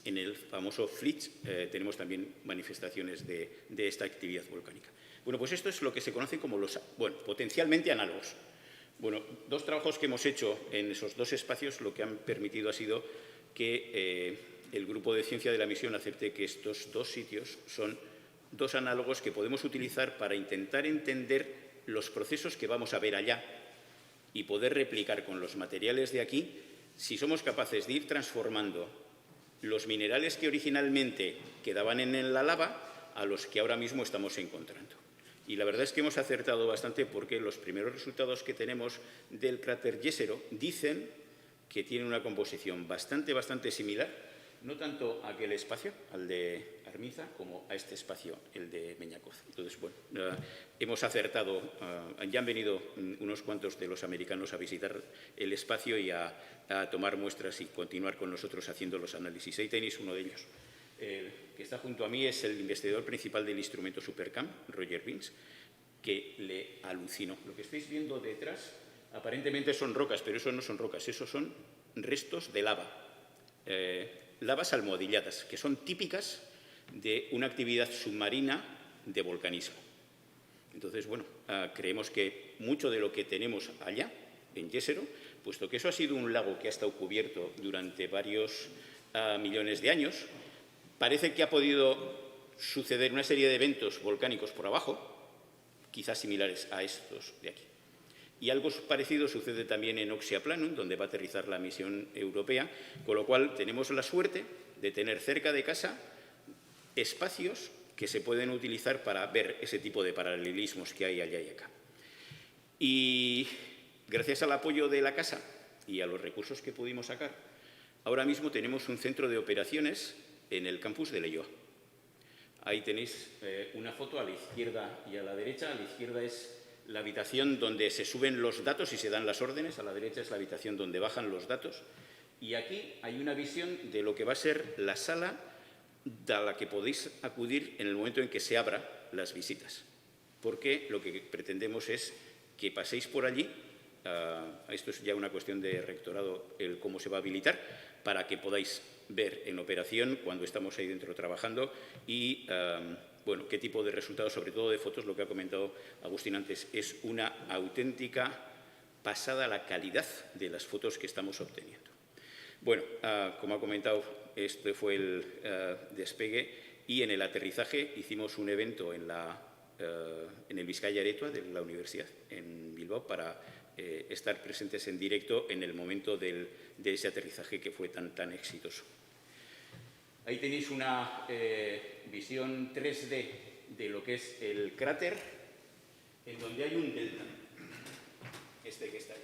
S3: En el famoso Flitz tenemos también manifestaciones de esta actividad volcánica. Bueno, pues esto es lo que se conoce como los, potencialmente análogos. Bueno, dos trabajos que hemos hecho en esos dos espacios lo que han permitido ha sido que el grupo de ciencia de la misión acepte que estos dos sitios son dos análogos que podemos utilizar para intentar entender los procesos que vamos a ver allá y poder replicar con los materiales de aquí si somos capaces de ir transformando los minerales que originalmente quedaban en la lava a los que ahora mismo estamos encontrando. Y la verdad es que hemos acertado bastante porque los primeros resultados que tenemos del cráter Jezero dicen que tiene una composición bastante similar, no tanto a aquel espacio, al de Arminza, como a este espacio, el de Meñacoz. Entonces, bueno, hemos acertado, ya han venido unos cuantos de los americanos a visitar el espacio y a tomar muestras y continuar con nosotros haciendo los análisis. Ahí tenéis uno de ellos. Que está junto a mí es el investigador principal del instrumento Supercam, Roger Binns, que le alucinó. Lo que estáis viendo detrás aparentemente son rocas, pero eso no son rocas, eso son restos de lava. Lavas almohadilladas, que son típicas de una actividad submarina de volcanismo. Entonces, bueno, creemos que mucho de lo que tenemos allá, en Jezero, puesto que eso ha sido un lago que ha estado cubierto durante varios millones de años, parece que ha podido suceder una serie de eventos volcánicos por abajo, quizás similares a estos de aquí. Y algo parecido sucede también en Oxyaplanum, donde va a aterrizar la misión europea, con lo cual tenemos la suerte de tener cerca de casa espacios que se pueden utilizar para ver ese tipo de paralelismos que hay allá y acá. Y gracias al apoyo de la casa y a los recursos que pudimos sacar, ahora mismo tenemos un centro de operaciones en el campus de Leioa. Ahí tenéis una foto a la izquierda y a la derecha. A la izquierda es la habitación donde se suben los datos y se dan las órdenes. A la derecha es la habitación donde bajan los datos. Y aquí hay una visión de lo que va a ser la sala a la que podéis acudir en el momento en que se abran las visitas. Porque lo que pretendemos es que paséis por allí. Esto es ya una cuestión de rectorado, el cómo se va a habilitar, para que podáis ver en operación cuando estamos ahí dentro trabajando y, bueno, qué tipo de resultados, sobre todo de fotos, lo que ha comentado Agustín antes, es una auténtica pasada la calidad de las fotos que estamos obteniendo. Bueno, como ha comentado, este fue el despegue y en el aterrizaje hicimos un evento en el Vizcaya Aretua de la Universidad, en Bilbao, para estar presentes en directo en el momento de ese aterrizaje que fue tan exitoso. Ahí tenéis una visión 3D de lo que es el cráter, en donde hay un delta, este que está ahí.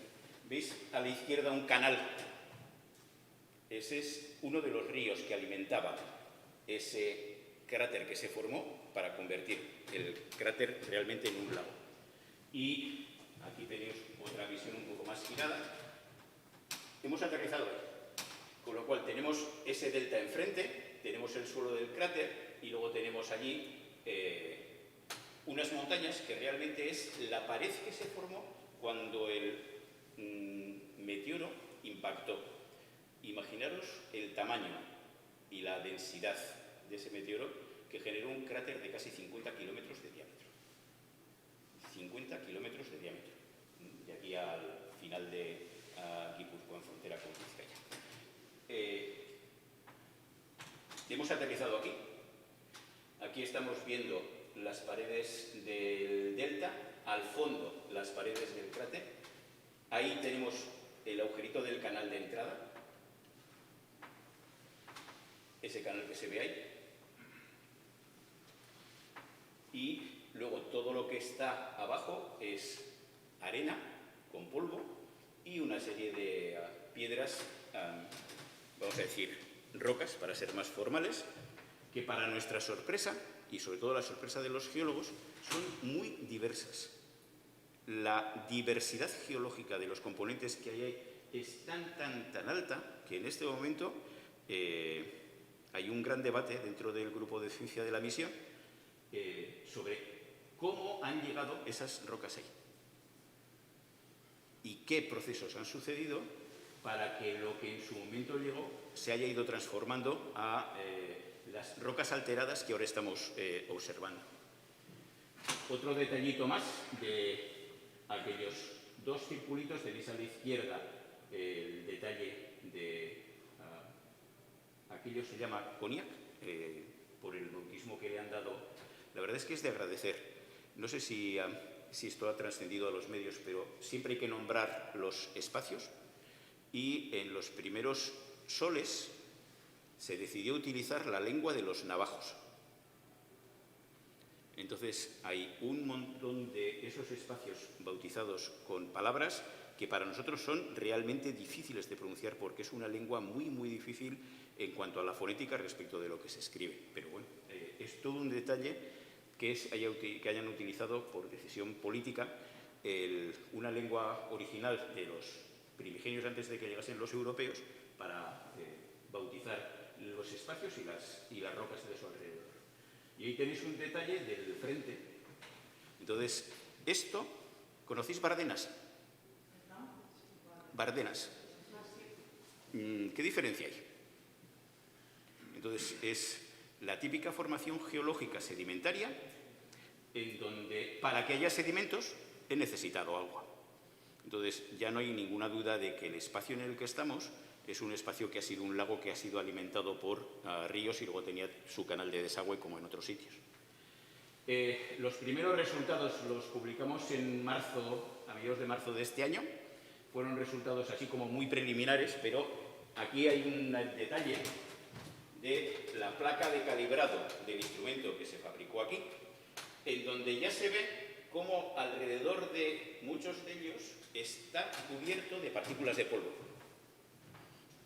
S3: ¿Veis a la izquierda un canal? Ese es uno de los ríos que alimentaba ese cráter que se formó para convertir el cráter realmente en un lago. Y aquí tenéis otra visión un poco más girada. Hemos aterrizado ahí, con lo cual tenemos ese delta enfrente, tenemos el suelo del cráter y luego tenemos allí unas montañas que realmente es la pared que se formó cuando el meteoro impactó. Imaginaros el tamaño y la densidad de ese meteoro que generó un cráter de casi 50 kilómetros de diámetro. 50 kilómetros de diámetro, de aquí al final de Guipúzcoa, en frontera con Vizcaya. Hemos aterrizado aquí. Aquí estamos viendo las paredes del delta, al fondo las paredes del cráter. Ahí tenemos el agujerito del canal de entrada, ese canal que se ve ahí. Y luego todo lo que está abajo es arena con polvo y una serie de piedras, vamos a decir, rocas, para ser más formales, que para nuestra sorpresa, y sobre todo la sorpresa de los geólogos, son muy diversas. La diversidad geológica de los componentes que hay ahí es tan alta que en este momento hay un gran debate dentro del grupo de ciencia de la misión sobre cómo han llegado esas rocas ahí y qué procesos han sucedido para que lo que en su momento llegó se haya ido transformando a las rocas alteradas que ahora estamos observando. Otro detallito más de aquellos dos circulitos, tenéis a la izquierda el detalle de aquello se llama Cognac, por el bautismo que le han dado. La verdad es que es de agradecer. No sé si esto ha trascendido a los medios, pero siempre hay que nombrar los espacios y en los primeros soles se decidió utilizar la lengua de los navajos. Entonces hay un montón de esos espacios bautizados con palabras que para nosotros son realmente difíciles de pronunciar porque es una lengua muy difícil en cuanto a la fonética respecto de lo que se escribe. Pero bueno, es todo un detalle que hayan utilizado por decisión política una lengua original de los primigenios antes de que llegasen los europeos para bautizar los espacios y las rocas de su alrededor. Y ahí tenéis un detalle del frente. Entonces, esto, ¿conocéis Bardenas? Bardenas. ¿Qué diferencia hay? Entonces, es la típica formación geológica sedimentaria en donde, para que haya sedimentos, he necesitado agua. Entonces, ya no hay ninguna duda de que el espacio en el que estamos es un espacio que ha sido un lago que ha sido alimentado por ríos y luego tenía su canal de desagüe como en otros sitios. Los primeros resultados los publicamos en marzo, a mediados de marzo de este año. Fueron resultados así como muy preliminares, pero aquí hay un detalle de la placa de calibrado del instrumento que se fabricó aquí, en donde ya se ve cómo alrededor de muchos de ellos está cubierto de partículas de polvo.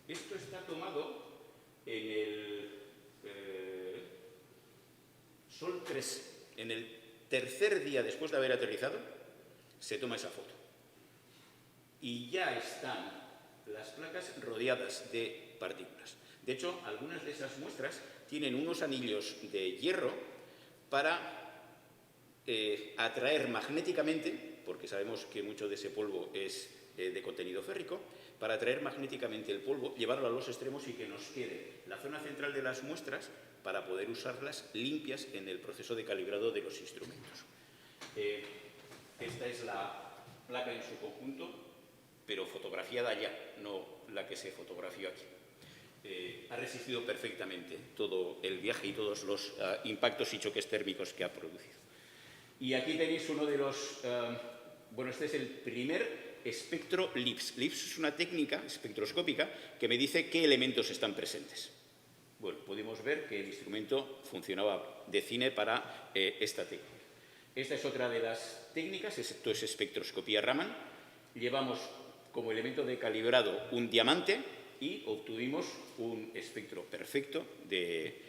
S3: Esto está tomado en el Sol 3. En el tercer día después de haber aterrizado, se toma esa foto. Y ya están las placas rodeadas de partículas. De hecho, algunas de esas muestras tienen unos anillos de hierro para atraer magnéticamente, porque sabemos que mucho de ese polvo es de contenido férrico, para atraer magnéticamente el polvo, llevarlo a los extremos y que nos quede la zona central de las muestras para poder usarlas limpias en el proceso de calibrado de los instrumentos. Esta es la placa en su conjunto, pero fotografiada ya, no la que se fotografió aquí. Ha resistido perfectamente todo el viaje y todos los impactos y choques térmicos que ha producido. Y aquí tenéis uno de los... bueno, este es el primer espectro LIBS. LIBS es una técnica espectroscópica que me dice qué elementos están presentes. Bueno, podemos ver que el instrumento funcionaba de cine para esta técnica. Esta es otra de las técnicas, esto es espectroscopía Raman. Llevamos como elemento de calibrado un diamante y obtuvimos un espectro perfecto de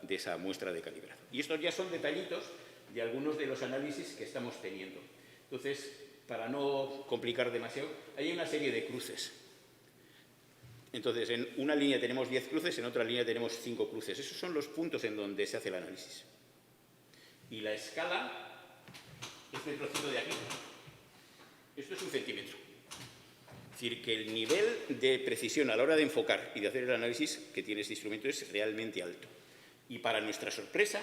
S3: esa muestra de calibrado. Y estos ya son detallitos de algunos de los análisis que estamos teniendo. Entonces, para no complicar demasiado, hay una serie de cruces. Entonces, en una línea tenemos 10 cruces, en otra línea tenemos 5 cruces. Esos son los puntos en donde se hace el análisis. Y la escala, este trocito de aquí, esto es 1 centímetro. Es decir, que el nivel de precisión a la hora de enfocar y de hacer el análisis que tiene este instrumento es realmente alto. Y para nuestra sorpresa,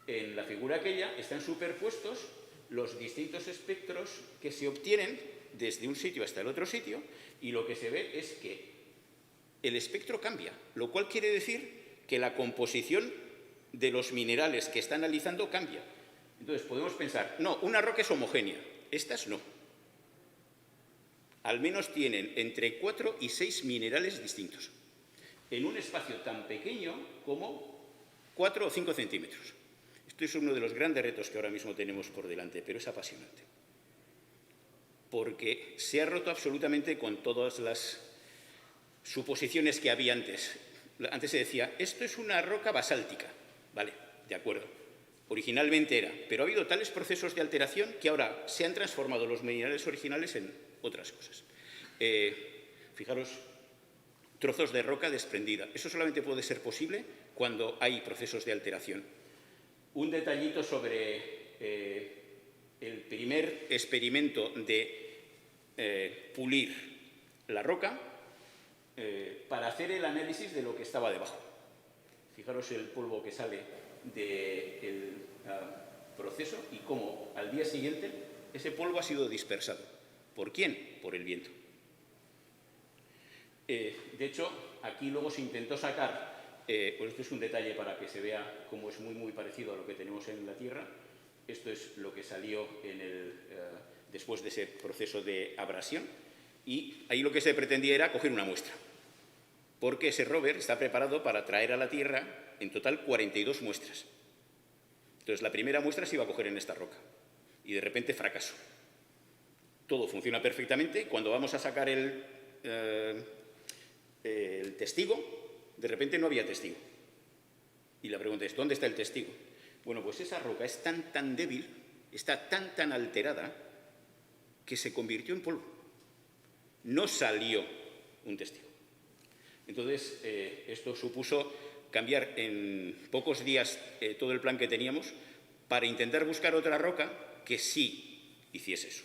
S3: en la figura aquella están superpuestos los distintos espectros que se obtienen desde un sitio hasta el otro sitio, y lo que se ve es que el espectro cambia, lo cual quiere decir que la composición de los minerales que está analizando cambia. Entonces podemos pensar, no, una roca es homogénea, estas no. Al menos tienen entre 4 y 6 minerales distintos, en un espacio tan pequeño como 4 o 5 centímetros. Esto es uno de los grandes retos que ahora mismo tenemos por delante, pero es apasionante. Porque se ha roto absolutamente con todas las suposiciones que había antes. Antes se decía, esto es una roca basáltica. Vale, de acuerdo. Originalmente era, pero ha habido tales procesos de alteración que ahora se han transformado los minerales originales en otras cosas. Fijaros, trozos de roca desprendida. Eso solamente puede ser posible cuando hay procesos de alteración. Un detallito sobre el primer experimento de pulir la roca para hacer el análisis de lo que estaba debajo. Fijaros el polvo que sale del proceso y cómo al día siguiente ese polvo ha sido dispersado. ¿Por quién? Por el viento. De hecho, aquí luego se intentó sacar, pues esto es un detalle para que se vea cómo es muy parecido a lo que tenemos en la Tierra. Esto es lo que salió después de ese proceso de abrasión, y ahí lo que se pretendía era coger una muestra, porque ese rover está preparado para traer a la Tierra en total 42 muestras. Entonces, la primera muestra se iba a coger en esta roca y de repente fracasó. Todo funciona perfectamente. Cuando vamos a sacar el testigo, de repente no había testigo. Y la pregunta es, ¿dónde está el testigo? Bueno, pues esa roca es tan débil, está tan alterada, que se convirtió en polvo. No salió un testigo. Entonces, esto supuso cambiar en pocos días todo el plan que teníamos para intentar buscar otra roca que sí hiciese eso.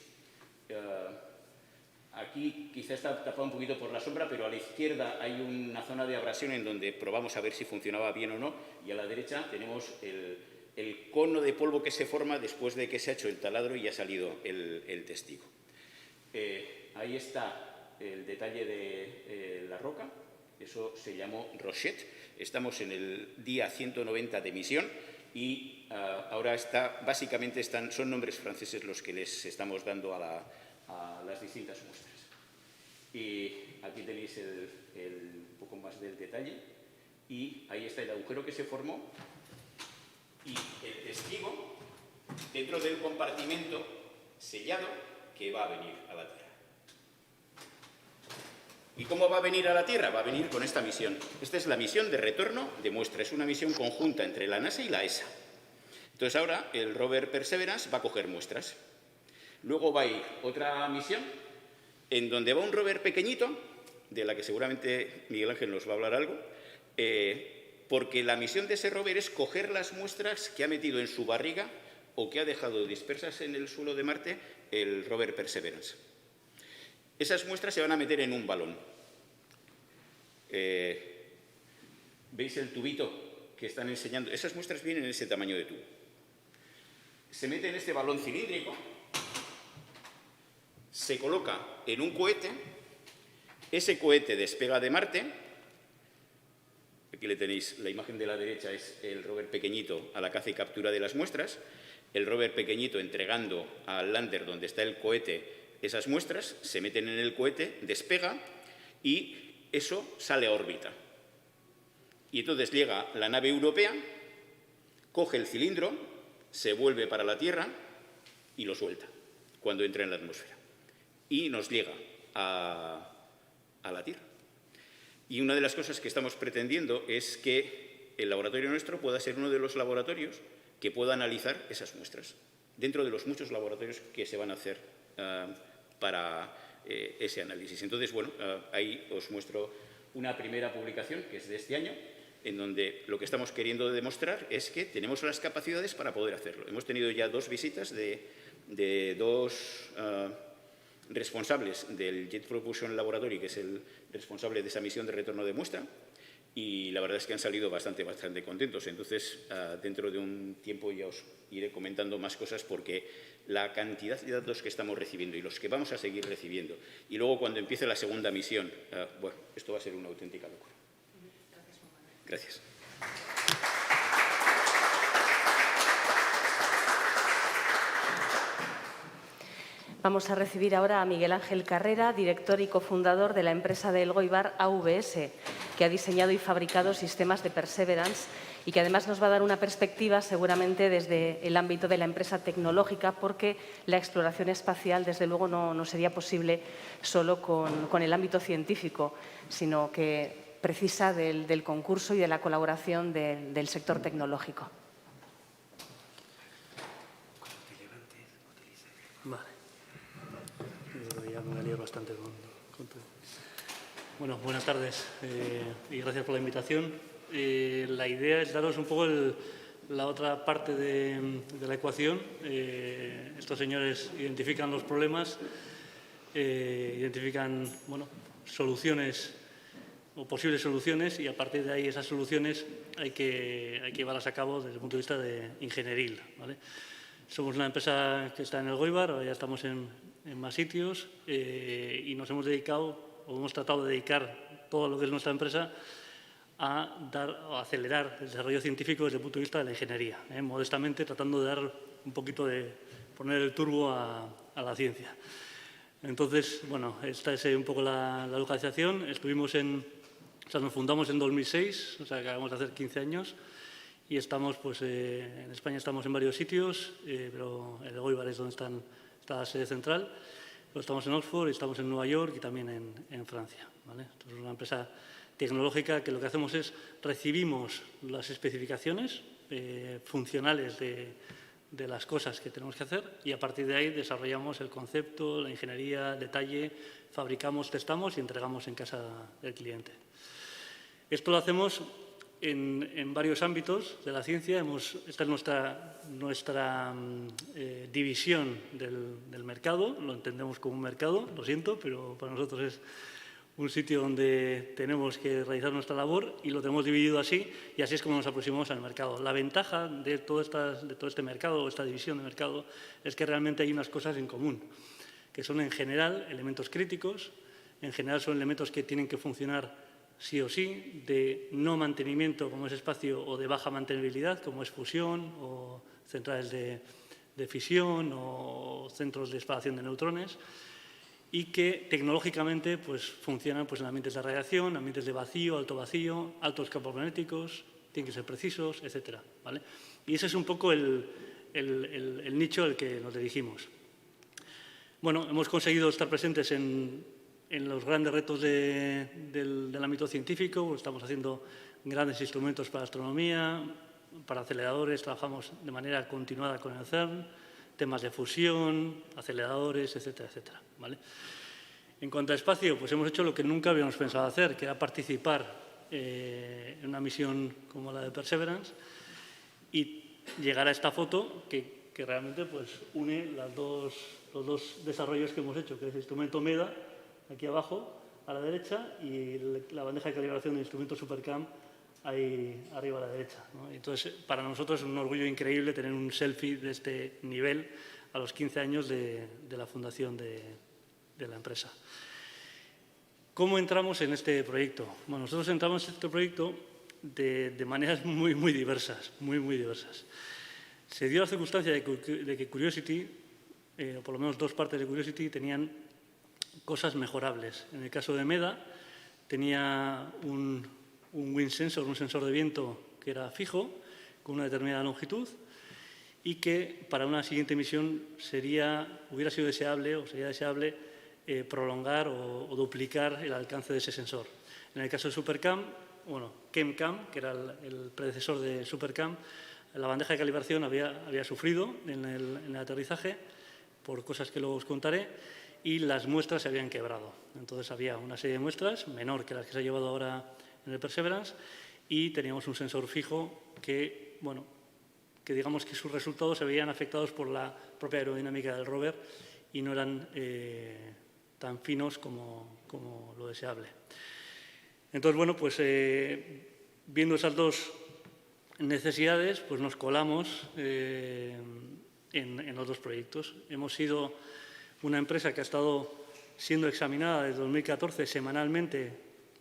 S3: Aquí quizá está tapado un poquito por la sombra, pero a la izquierda hay una zona de abrasión en donde probamos a ver si funcionaba bien o no, y a la derecha tenemos el cono de polvo que se forma después de que se ha hecho el taladro y ha salido el testigo. Ahí está el detalle de la roca. Eso se llamó Rochette. Estamos en el día 190 de misión y ahora básicamente son nombres franceses los que les estamos dando a las distintas muestras. Y aquí tenéis un poco más del detalle, y ahí está el agujero que se formó y el testigo dentro del compartimento sellado que va a venir a la Tierra. ¿Y cómo va a venir a la Tierra? Va a venir con esta misión. Esta es la misión de retorno de muestra. Es una misión conjunta entre la NASA y la ESA. Entonces ahora el rover Perseverance va a coger muestras. Luego va a ir otra misión en donde va un rover pequeñito, de la que seguramente Miguel Ángel nos va a hablar algo, porque la misión de ese rover es coger las muestras que ha metido en su barriga o que ha dejado dispersas en el suelo de Marte el rover Perseverance. Esas muestras se van a meter en un balón. ¿Veis el tubito que están enseñando? Esas muestras vienen en ese tamaño de tubo. Se mete en este balón cilíndrico, se coloca en un cohete, ese cohete despega de Marte. Aquí le tenéis, la imagen de la derecha es el rover pequeñito a la caza y captura de las muestras, el rover pequeñito entregando al lander donde está el cohete esas muestras, se meten en el cohete, despega y eso sale a órbita. Y entonces llega la nave europea, coge el cilindro, se vuelve para la Tierra y lo suelta cuando entra en la atmósfera. Y nos llega a la Tierra. Y una de las cosas que estamos pretendiendo es que el laboratorio nuestro pueda ser uno de los laboratorios que pueda analizar esas muestras, dentro de los muchos laboratorios que se van a hacer para ese análisis. Entonces, bueno, ahí os muestro una primera publicación, que es de este año, en donde lo que estamos queriendo demostrar es que tenemos las capacidades para poder hacerlo. Hemos tenido ya 2 visitas de 2 responsables del Jet Propulsion Laboratory, que es el responsable de esa misión de retorno de muestra, y la verdad es que han salido bastante contentos. Entonces, dentro de un tiempo ya os iré comentando más cosas, porque la cantidad de datos que estamos recibiendo y los que vamos a seguir recibiendo, y luego cuando empiece la segunda misión, bueno, esto va a ser una auténtica locura. Gracias.
S1: Vamos a recibir ahora a Miguel Ángel Carrera, director y cofundador de la empresa de Elgoibar AVS, que ha diseñado y fabricado sistemas de Perseverance y que además nos va a dar una perspectiva seguramente desde el ámbito de la empresa tecnológica, porque la exploración espacial, desde luego, no sería posible solo con el ámbito científico, sino que precisa del concurso y de la colaboración del sector tecnológico.
S4: Vale. Ya me voy a liar bastante con todo. Bueno, buenas tardes y gracias por la invitación. La idea es daros un poco la otra parte de la ecuación. Estos señores identifican los problemas, identifican soluciones o posibles soluciones, y a partir de ahí esas soluciones hay que llevarlas a cabo desde el punto de vista de ingenieril, ¿vale? Somos una empresa que está en Elgoibar, ahora ya estamos en más sitios, y nos hemos dedicado, o hemos tratado de dedicar todo lo que es nuestra empresa a acelerar el desarrollo científico desde el punto de vista de la ingeniería, modestamente tratando de dar un poquito de poner el turbo a la ciencia. Entonces, bueno, esta es un poco la localización. Nos fundamos en 2006, o sea, acabamos de hacer 15 años. Y estamos, pues, en España estamos en varios sitios, pero en Elgoibar es donde está la sede central. Pero estamos en Oxford, estamos en Nueva York y también en Francia, ¿vale? Entonces, es una empresa tecnológica que lo que hacemos es recibimos las especificaciones funcionales de las cosas que tenemos que hacer, y a partir de ahí desarrollamos el concepto, la ingeniería, detalle, fabricamos, testamos y entregamos en casa del cliente. Esto lo hacemos en varios ámbitos de la ciencia. Esta es nuestra división del mercado. Lo entendemos como un mercado, lo siento, pero para nosotros es un sitio donde tenemos que realizar nuestra labor, y lo tenemos dividido así, y así es como nos aproximamos al mercado. La ventaja de todo este mercado, esta división de mercado, es que realmente hay unas cosas en común, que son en general elementos críticos, en general son elementos que tienen que funcionar sí o sí, de no mantenimiento como es espacio, o de baja mantenibilidad como es fusión o centrales de fisión o centros de espalación de neutrones, y que tecnológicamente pues, funcionan pues, en ambientes de radiación, ambientes de vacío, altos campos magnéticos, tienen que ser precisos, etc., ¿vale? Y ese es un poco el nicho al que nos dirigimos. Bueno, hemos conseguido estar presentes en los grandes retos del ámbito científico. Estamos haciendo grandes instrumentos para astronomía, para aceleradores, trabajamos de manera continuada con el CERN, temas de fusión, aceleradores, etcétera, etcétera, ¿vale? En cuanto a espacio, pues hemos hecho lo que nunca habíamos pensado hacer, que era participar en una misión como la de Perseverance y llegar a esta foto que realmente pues, une los dos desarrollos que hemos hecho, que es el instrumento MEDA, aquí abajo, a la derecha, y la bandeja de calibración del instrumento SuperCam ahí arriba a la derecha, ¿no? Entonces, para nosotros es un orgullo increíble tener un selfie de este nivel a los 15 años de la fundación de la empresa. ¿Cómo entramos en este proyecto? Bueno, nosotros entramos en este proyecto de maneras muy diversas, muy diversas. Se dio la circunstancia de que Curiosity, o por lo menos 2 partes de Curiosity, tenían cosas mejorables. En el caso de MEDA, tenía un wind sensor, un sensor de viento que era fijo, con una determinada longitud, y que para una siguiente misión hubiera sido deseable, o sería deseable, prolongar o duplicar el alcance de ese sensor. En el caso de Supercam, bueno, KEMCAM, que era el predecesor de Supercam, la bandeja de calibración había sufrido en el aterrizaje por cosas que luego os contaré y las muestras se habían quebrado. Entonces había una serie de muestras, menor que las que se ha llevado ahora en el Perseverance, y teníamos un sensor fijo que, bueno, que digamos que sus resultados se veían afectados por la propia aerodinámica del rover y no eran tan finos como lo deseable. Entonces, bueno, pues viendo esas dos necesidades, pues nos colamos en los dos proyectos. Hemos sido una empresa que ha estado siendo examinada desde 2014 semanalmente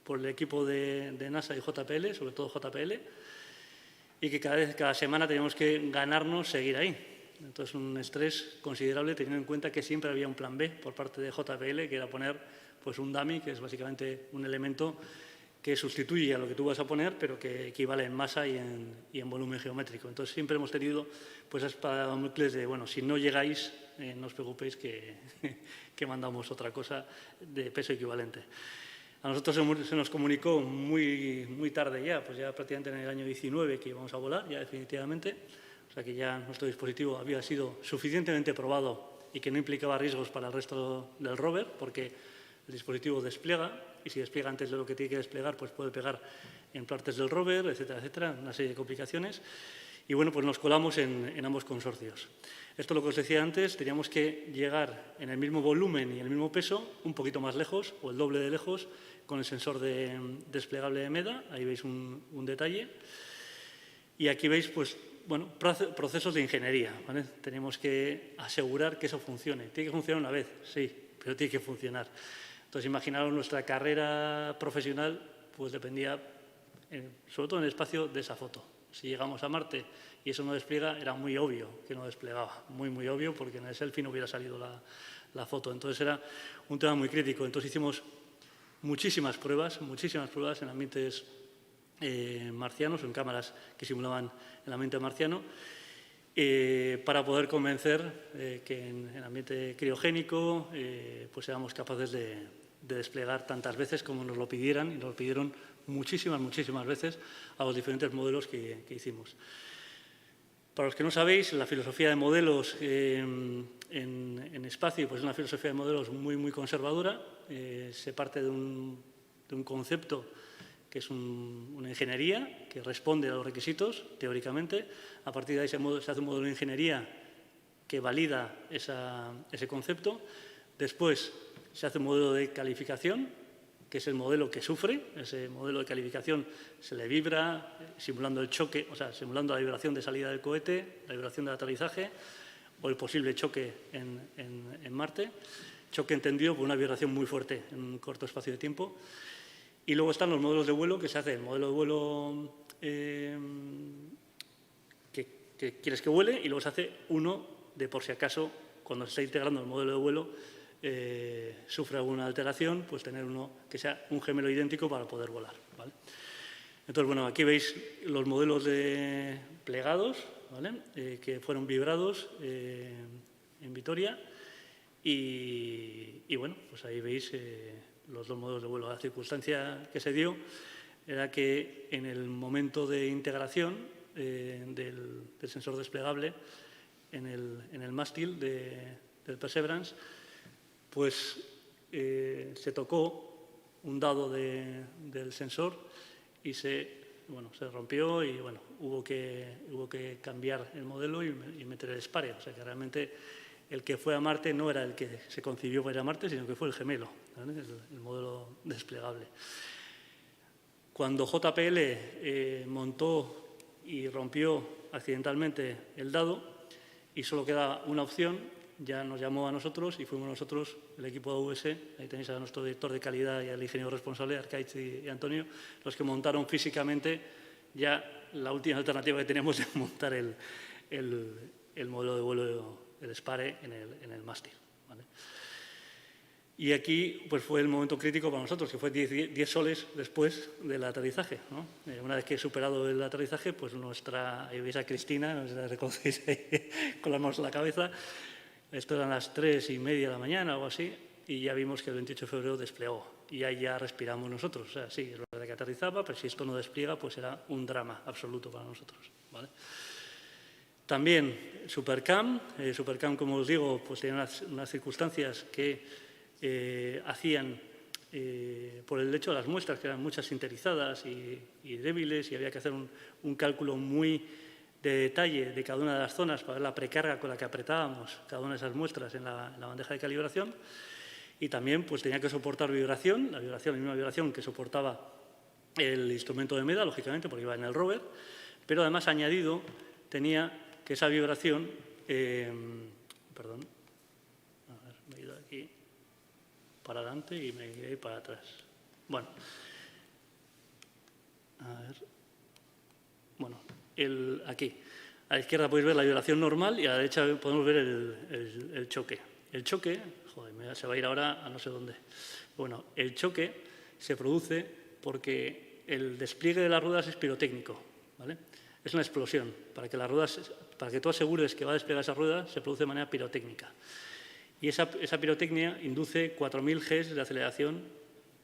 S4: por el equipo de NASA y JPL, sobre todo JPL, y que cada semana teníamos que ganarnos seguir ahí. Entonces, un estrés considerable teniendo en cuenta que siempre había un plan B por parte de JPL, que era poner pues, un dummy, que es básicamente un elemento que sustituye a lo que tú vas a poner, pero que equivale en masa y en volumen geométrico. Entonces, siempre hemos tenido pues, esas parámetros de, bueno, si no llegáis, no os preocupéis que mandamos otra cosa de peso equivalente. A nosotros se nos comunicó muy tarde ya, pues ya prácticamente en el año 19 que íbamos a volar, ya definitivamente. O sea que ya nuestro dispositivo había sido suficientemente probado y que no implicaba riesgos para el resto del rover, porque el dispositivo despliega y si despliega antes de lo que tiene que desplegar, pues puede pegar en partes del rover, etcétera, etcétera, una serie de complicaciones. Y bueno, pues nos colamos en ambos consorcios. Esto es lo que os decía antes, teníamos que llegar en el mismo volumen y en el mismo peso, un poquito más lejos o el doble de lejos, con el sensor desplegable de MEDA. Ahí veis un detalle. Y aquí veis, pues, bueno, procesos de ingeniería, ¿vale? Tenemos que asegurar que eso funcione. Tiene que funcionar una vez, sí, pero tiene que funcionar. Entonces, imaginaros nuestra carrera profesional, pues dependía, sobre todo en el espacio, de esa foto. Si llegamos a Marte y eso no despliega, era muy obvio que no desplegaba, muy obvio, porque en el selfie no hubiera salido la foto. Entonces, era un tema muy crítico. Entonces, hicimos muchísimas pruebas en ambientes marcianos, en cámaras que simulaban el ambiente marciano, para poder convencer que en ambiente criogénico pues éramos capaces de desplegar tantas veces como nos lo pidieran, y nos lo pidieron muchísimas veces a los diferentes modelos que hicimos. Para los que no sabéis, la filosofía de modelos en espacio pues es una filosofía de modelos muy conservadora. Se parte de un concepto que es una ingeniería que responde a los requisitos, teóricamente. A partir de ahí se hace un modelo de ingeniería que valida ese concepto. Después se hace un modelo de calificación, que es el modelo que sufre. Ese modelo de calificación se le vibra, simulando el choque, o sea, simulando la vibración de salida del cohete, la vibración del aterrizaje o el posible choque en Marte. Choque entendido por una vibración muy fuerte en un corto espacio de tiempo. Y luego están los modelos de vuelo, que se hace el modelo de vuelo que quieres que vuele, y luego se hace uno de por si acaso, cuando se está integrando el modelo de vuelo, sufre alguna alteración, pues tener uno que sea un gemelo idéntico para poder volar, ¿vale? Entonces, bueno, aquí veis los modelos de plegados, ¿vale? Que fueron vibrados en Vitoria y bueno, pues ahí veis los dos modelos de vuelo. La circunstancia que se dio era que en el momento de integración del sensor desplegable en el mástil del Perseverance, pues se tocó un dado del sensor y se rompió y bueno, hubo que cambiar el modelo y meter el SPARE. O sea que realmente el que fue a Marte no era el que se concibió para ir a Marte, sino que fue el gemelo, ¿vale? El modelo desplegable. Cuando JPL montó y rompió accidentalmente el dado y solo queda una opción, ya nos llamó a nosotros y fuimos nosotros, el equipo de AWS, ahí tenéis a nuestro director de calidad y al ingeniero responsable, Arcaich y Antonio, los que montaron físicamente ya la última alternativa que teníamos de montar el modelo de vuelo, el SPARE, en el mástil, ¿vale? Y aquí pues fue el momento crítico para nosotros, que fue 10 soles después del aterrizaje, ¿no? Una vez que he superado el aterrizaje, pues ahí veis a Cristina, no sé si la reconocéis ahí, con las manos en la cabeza. Esto eran las 3:30 de la mañana o así, y ya vimos que el 28 de febrero desplegó. y ahí ya respiramos nosotros. O sea, sí, es verdad que aterrizaba, pero si esto no despliega, pues era un drama absoluto para nosotros, ¿vale? También Supercam. Supercam, como os digo, pues tenía unas circunstancias que hacían, por el hecho de las muestras, que eran muchas sinterizadas y débiles, y había que hacer un cálculo muy de detalle de cada una de las zonas para ver la precarga con la que apretábamos cada una de esas muestras en la bandeja de calibración. Y también pues, tenía que soportar vibración, la misma vibración que soportaba el instrumento de MEDA, lógicamente, porque iba en el rover, pero además añadido tenía que esa vibración, perdón, a ver, me he ido aquí para adelante y me iré para atrás. Bueno, a ver, bueno, aquí, a la izquierda podéis ver la vibración normal y a la derecha podemos ver el choque. El choque, joder, se va a ir ahora a no sé dónde. Bueno, el choque se produce porque el despliegue de las ruedas es pirotécnico, ¿vale? Es una explosión. Para que tú asegures que va a desplegar esa rueda, se produce de manera pirotécnica. Y esa pirotecnia induce 4.000 Gs de aceleración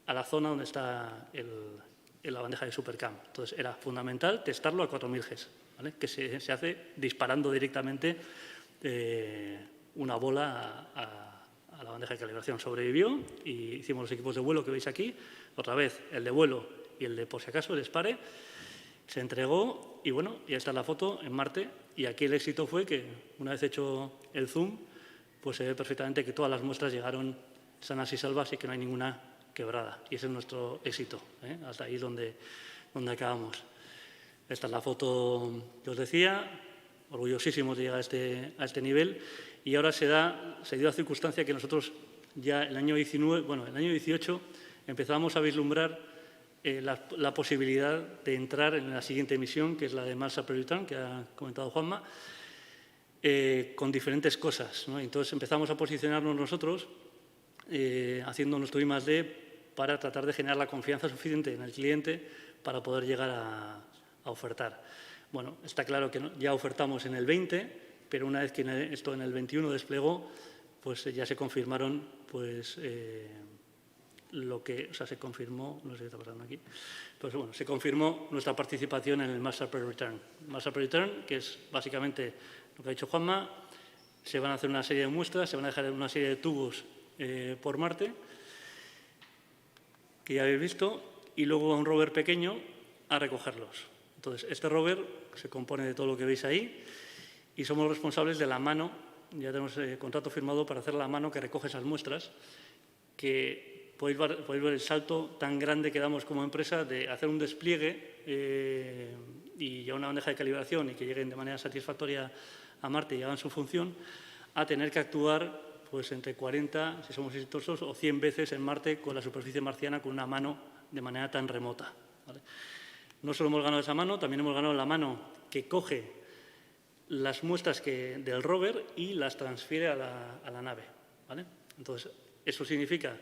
S4: a la zona donde está la bandeja de Supercam. Entonces, era fundamental testarlo a 4.000 Gs, ¿vale? Que se hace disparando directamente una bola a la bandeja de calibración. Sobrevivió y hicimos los equipos de vuelo que veis aquí. Otra vez, el de vuelo y el de, por si acaso, el dispare. Se entregó y, bueno, ya está la foto en Marte. Y aquí el éxito fue que, una vez hecho el zoom, pues se ve perfectamente que todas las muestras llegaron sanas y salvas y que no hay ninguna quebrada. Y ese es nuestro éxito, ¿eh? Hasta ahí donde acabamos. Esta es la foto que os decía, orgullosísimos de llegar a este nivel. Y ahora se dio la circunstancia que nosotros ya el año 18 empezábamos a vislumbrar la posibilidad de entrar en la siguiente misión, que es la de Mars Upper Return, que ha comentado Juanma, con diferentes cosas, ¿no? Entonces empezamos a posicionarnos nosotros haciendo nuestro I+D para tratar de generar la confianza suficiente en el cliente para poder llegar a ofertar. Bueno, está claro que ya ofertamos en el 20, pero una vez que esto en el 21 desplegó, pues ya se confirmaron, pues se confirmó, no sé qué está pasando aquí, pues bueno, se confirmó nuestra participación en el Mars Upper Return. Mars Upper Return, que es básicamente lo que ha dicho Juanma, se van a hacer una serie de muestras, se van a dejar una serie de tubos por Marte, que ya habéis visto, y luego un rover pequeño a recogerlos. Entonces, este rover se compone de todo lo que veis ahí y somos responsables de la mano, ya tenemos contrato firmado para hacer la mano que recoge esas muestras, que podéis ver el salto tan grande que damos como empresa de hacer un despliegue y ya una bandeja de calibración y que lleguen de manera satisfactoria a Marte y hagan su función, a tener que actuar pues entre 40, si somos exitosos, o 100 veces en Marte con la superficie marciana con una mano de manera tan remota, ¿vale? No solo hemos ganado esa mano, también hemos ganado la mano que coge las muestras del rover y las transfiere a la nave, ¿vale? Entonces, eso significa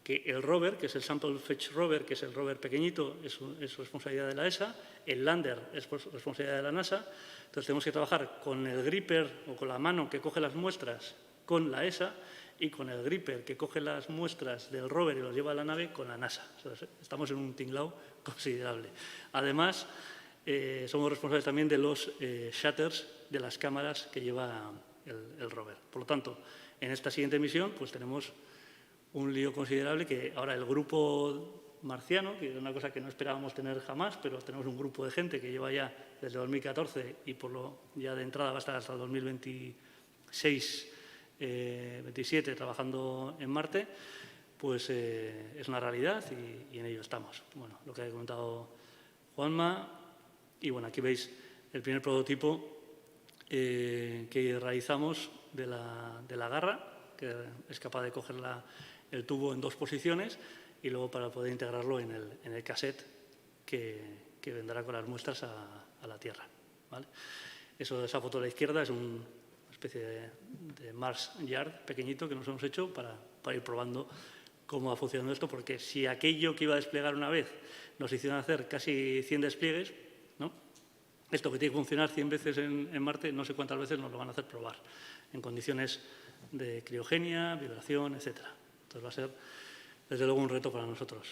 S4: que el rover, que es el Sample Fetch Rover, que es el rover pequeñito, es responsabilidad de la ESA, el lander es responsabilidad de la NASA. Entonces tenemos que trabajar con el gripper o con la mano que coge las muestras con la ESA y con el gripper que coge las muestras del rover y los lleva a la nave con la NASA. Entonces, estamos en un tinglao considerable. Además, somos responsables también de los shutters de las cámaras que lleva el rover. Por lo tanto, en esta siguiente misión pues tenemos un lío considerable que ahora el grupo marciano, que era una cosa que no esperábamos tener jamás, pero tenemos un grupo de gente que lleva ya desde 2014 y ya de entrada va a estar hasta el 2026, 27 trabajando en Marte, pues es una realidad y en ello estamos. Bueno, lo que ha comentado Juanma, y bueno, aquí veis el primer prototipo que realizamos de la garra, que es capaz de coger el tubo en 2 posiciones y luego para poder integrarlo en el cassette que vendrá con las muestras a la Tierra, ¿vale? Esa foto de la izquierda es una especie de Mars Yard pequeñito que nos hemos hecho para ir probando cómo va funcionando esto, porque si aquello que iba a desplegar una vez nos hicieron hacer casi 100 despliegues, ¿no? Esto que tiene que funcionar 100 veces en Marte, no sé cuántas veces nos lo van a hacer probar, en condiciones de criogenia, vibración, etc. Entonces va a ser desde luego un reto para nosotros.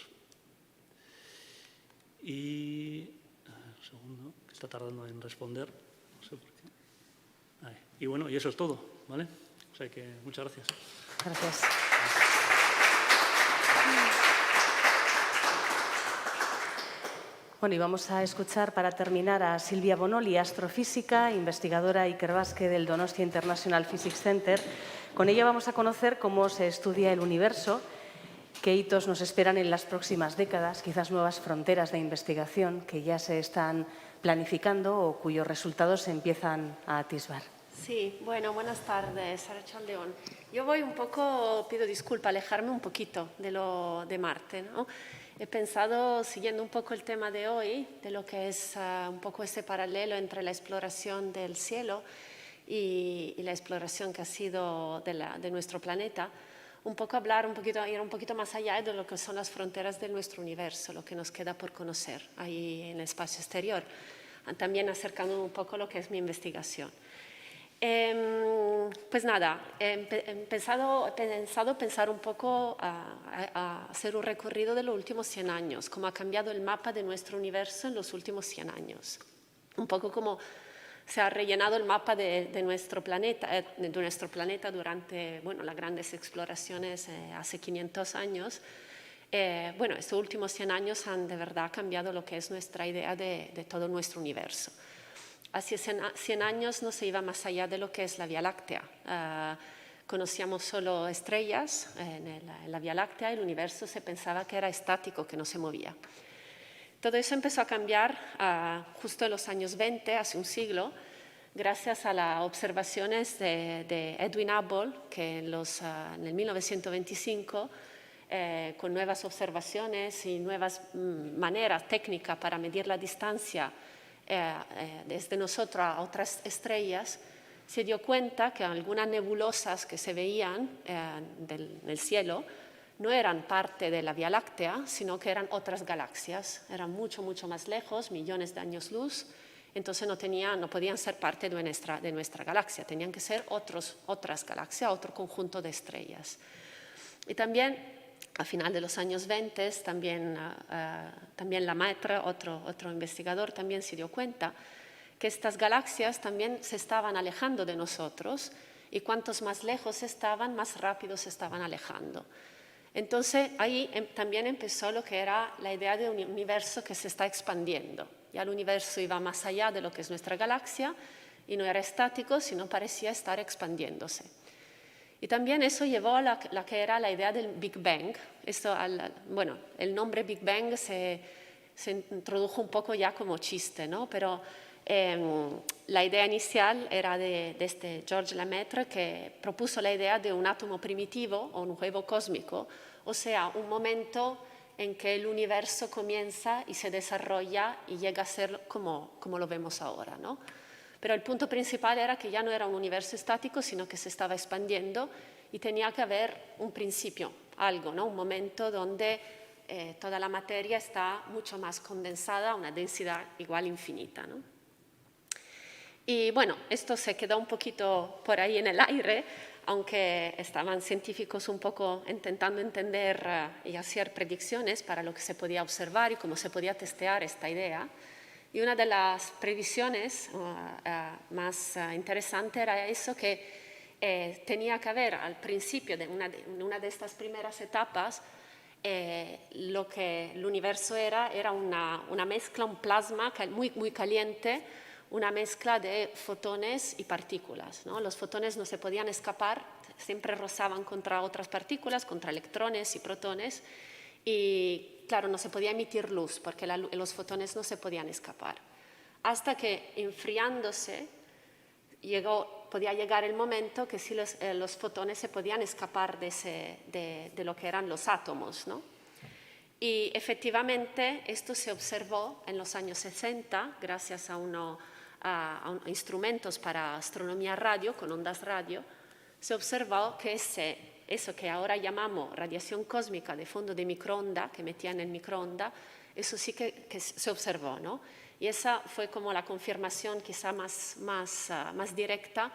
S4: Y, a ver, un segundo, que está tardando en responder, no sé por qué. Ahí. Y bueno, y eso es todo, ¿vale? O sea que muchas gracias.
S1: Gracias. Bueno, y vamos a escuchar para terminar a Silvia Bonoli, astrofísica, investigadora Ikerbasque del Donostia International Physics Center. Con ella vamos a conocer cómo se estudia el universo, qué hitos nos esperan en las próximas décadas, quizás nuevas fronteras de investigación que ya se están planificando o cuyos resultados se empiezan a atisbar.
S5: Sí, bueno, buenas tardes, Arrachaldeón. Yo voy un poco, pido disculpa, alejarme un poquito de Marte, ¿no? He pensado, siguiendo un poco el tema de hoy, de lo que es un poco ese paralelo entre la exploración del cielo y la exploración que ha sido de nuestro planeta, un poco hablar, ir un poquito más allá de lo que son las fronteras de nuestro universo, lo que nos queda por conocer ahí en el espacio exterior, también acercando un poco lo que es mi investigación. Pues nada, he pensado pensar un poco a hacer un recorrido de los últimos 100 años, cómo ha cambiado el mapa de nuestro universo en los últimos 100 años. Un poco como se ha rellenado el mapa de nuestro planeta durante las grandes exploraciones hace 500 años. Estos últimos 100 años han de verdad cambiado lo que es nuestra idea de todo nuestro universo. Hace 100 años no se iba más allá de lo que es la Vía Láctea. Conocíamos solo estrellas en la Vía Láctea, el universo se pensaba que era estático, que no se movía. Todo eso empezó a cambiar justo en los años 20, hace un siglo, gracias a las observaciones de Edwin Hubble, que en el 1925, con nuevas observaciones y nuevas maneras técnicas para medir la distancia desde nosotros a otras estrellas, se dio cuenta que algunas nebulosas que se veían en el cielo no eran parte de la Vía Láctea, sino que eran otras galaxias. Eran mucho, mucho más lejos, millones de años luz, entonces no podían ser parte de nuestra galaxia, tenían que ser otras galaxias, otro conjunto de estrellas. Y también a final de los años 20, también Lemaitre, otro investigador, también se dio cuenta que estas galaxias también se estaban alejando de nosotros y cuantos más lejos estaban, más rápido se estaban alejando. Entonces ahí también empezó lo que era la idea de un universo que se está expandiendo. Ya el universo iba más allá de lo que es nuestra galaxia y no era estático, sino parecía estar expandiéndose. Y también eso llevó a la que era la idea del Big Bang. El nombre Big Bang se introdujo un poco ya como chiste, ¿no? Pero la idea inicial era de este Georges Lemaitre, que propuso la idea de un átomo primitivo o un huevo cósmico, o sea, un momento en que el universo comienza y se desarrolla y llega a ser como lo vemos ahora, ¿no? Pero el punto principal era que ya no era un universo estático, sino que se estaba expandiendo y tenía que haber un principio, algo, ¿no? Un momento donde toda la materia está mucho más condensada a una densidad igual infinita, ¿no? Y bueno, esto se quedó un poquito por ahí en el aire, aunque estaban científicos un poco intentando entender y hacer predicciones para lo que se podía observar y cómo se podía testear esta idea. Y una de las previsiones más interesantes era eso, que tenía que haber al principio de una de estas primeras etapas, lo que el universo era una mezcla, un plasma muy, muy caliente, una mezcla de fotones y partículas, ¿no? Los fotones no se podían escapar, siempre rozaban contra otras partículas, contra electrones y protones, y claro, no se podía emitir luz porque los fotones no se podían escapar. Hasta que, enfriándose, podía llegar el momento que sí los fotones se podían escapar de lo que eran los átomos, ¿no? Y efectivamente esto se observó en los años 60 gracias a instrumentos para astronomía radio, con ondas radio. Se observó que eso que ahora llamamos radiación cósmica de fondo de microondas, que metían en microondas, eso sí que se observó, ¿no? Y esa fue como la confirmación quizá más directa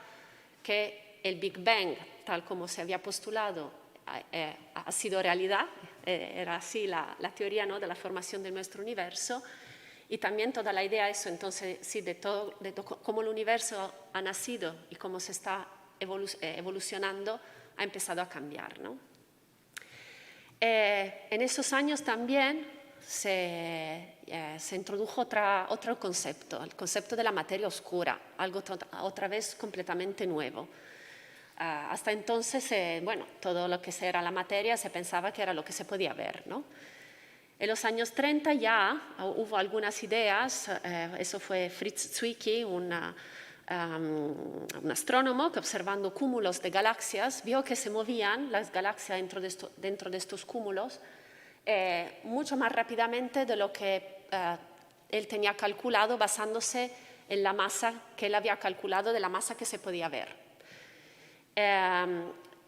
S5: que el Big Bang, tal como se había postulado, ha sido realidad, era así la teoría, ¿no?, de la formación de nuestro universo. Y también toda la idea eso, entonces, sí, de cómo el universo ha nacido y cómo se está evolucionando, ha empezado a cambiar, ¿no? En esos años también se introdujo otro concepto, el concepto de la materia oscura, algo otra vez completamente nuevo. Hasta entonces, bueno, todo lo que era la materia se pensaba que era lo que se podía ver, ¿no? En los años 30 ya hubo algunas ideas, eso fue Fritz Zwicky, un astrónomo que observando cúmulos de galaxias vio que se movían las galaxias dentro de estos cúmulos mucho más rápidamente de lo que él tenía calculado basándose en la masa que él había calculado de la masa que se podía ver.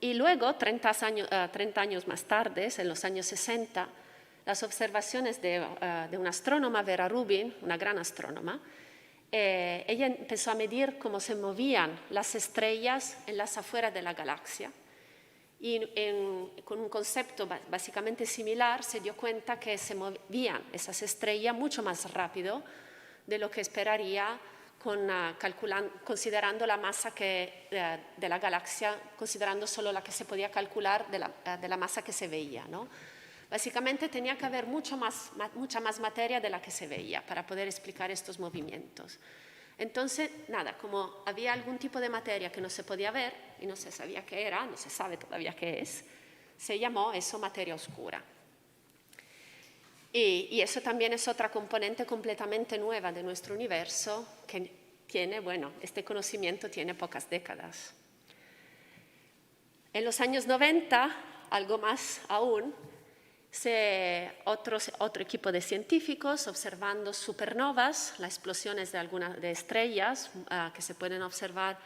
S5: Y luego, 30 años más tarde, en los años 60, las observaciones de una astrónoma, Vera Rubin, una gran astrónoma, ella empezó a medir cómo se movían las estrellas en las afueras de la galaxia y con un concepto básicamente similar se dio cuenta que se movían esas estrellas mucho más rápido de lo que esperaría considerando la masa de la galaxia, considerando solo la que se podía calcular de la masa que se veía, ¿no? Básicamente tenía que haber mucha más materia de la que se veía para poder explicar estos movimientos. Entonces, nada, como había algún tipo de materia que no se podía ver y no se sabía qué era, no se sabe todavía qué es, se llamó eso materia oscura. Y eso también es otra componente completamente nueva de nuestro universo que tiene, bueno, este conocimiento tiene pocas décadas. En los años 90, algo más aún, otro equipo de científicos observando supernovas, las explosiones de estrellas que se pueden observar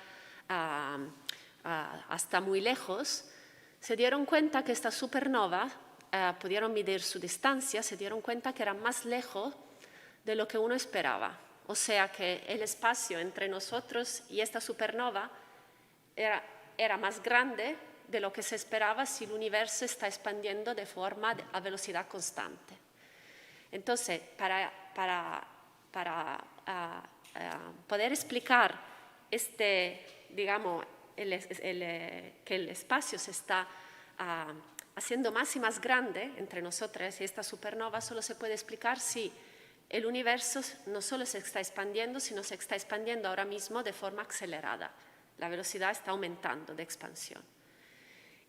S5: hasta muy lejos, se dieron cuenta que esta supernova, pudieron medir su distancia, se dieron cuenta que era más lejos de lo que uno esperaba. O sea que el espacio entre nosotros y esta supernova era más grande de lo que se esperaba si el universo está expandiendo a velocidad constante. Entonces, para poder explicar digamos, que el espacio se está haciendo más y más grande entre nosotros y esta supernova, solo se puede explicar si el universo no solo se está expandiendo, sino se está expandiendo ahora mismo de forma acelerada. La velocidad está aumentando de expansión.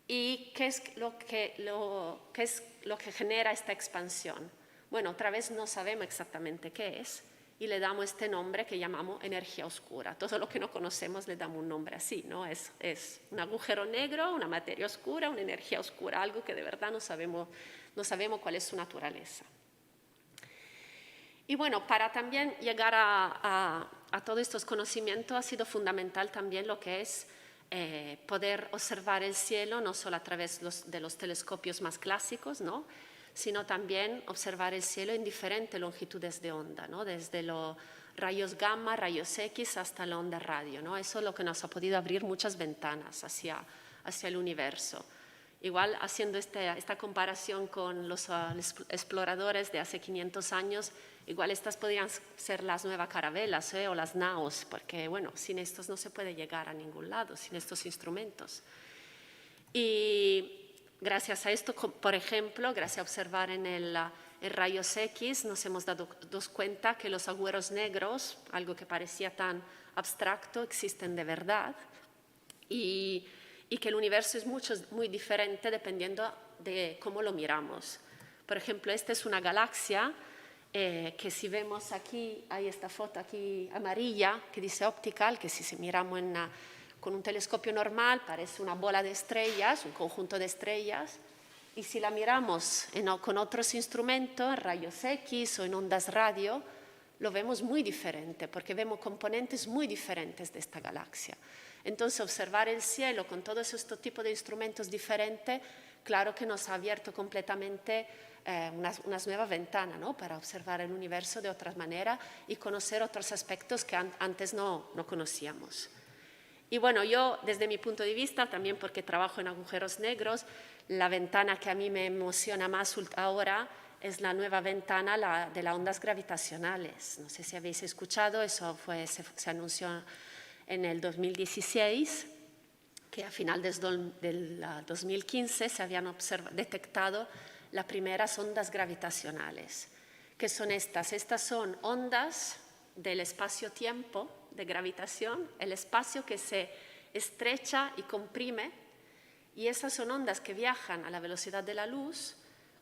S5: ¿Y qué es lo que genera esta expansión? Bueno, otra vez no sabemos exactamente qué es y le damos este nombre que llamamos energía oscura. Todo lo que no conocemos le damos un nombre así, ¿no? Es un agujero negro, una materia oscura, una energía oscura, algo que de verdad no sabemos cuál es su naturaleza. Y bueno, para también llegar a todos estos conocimientos ha sido fundamental también lo que es poder observar el cielo no solo a través de los telescopios más clásicos, ¿no?, sino también observar el cielo en diferentes longitudes de onda, ¿no?, desde los rayos gamma, rayos X hasta la onda radio, ¿no? Eso es lo que nos ha podido abrir muchas ventanas hacia el universo. Igual haciendo esta comparación con los exploradores de hace 500 años, igual estas podrían ser las nuevas carabelas o las naos, porque bueno, sin estos no se puede llegar a ningún lado, sin estos instrumentos. Y gracias a esto, por ejemplo, gracias a observar en rayos X, nos hemos dado cuenta que los agujeros negros, algo que parecía tan abstracto, existen de verdad y que el universo es muy diferente dependiendo de cómo lo miramos. Por ejemplo, esta es una galaxia que si vemos aquí, hay esta foto aquí amarilla que dice optical, que si miramos con un telescopio normal parece una bola de estrellas, un conjunto de estrellas, y si la miramos con otros instrumentos, en rayos X o en ondas radio, lo vemos muy diferente, porque vemos componentes muy diferentes de esta galaxia. Entonces, observar el cielo con todos estos tipos de instrumentos diferentes, claro que nos ha abierto completamente unas nuevas ventanas, ¿no?, para observar el universo de otra manera y conocer otros aspectos que antes no conocíamos. Y bueno, yo desde mi punto de vista, también porque trabajo en agujeros negros, La ventana que a mí me emociona más ahora es la nueva ventana de las ondas gravitacionales. No sé si habéis escuchado, eso se anunció en el 2016, que a final del 2015 se habían detectado las primeras ondas gravitacionales. ¿Qué son estas? Estas son ondas del espacio-tiempo de gravitación, el espacio que se estrecha y comprime, y esas son ondas que viajan a la velocidad de la luz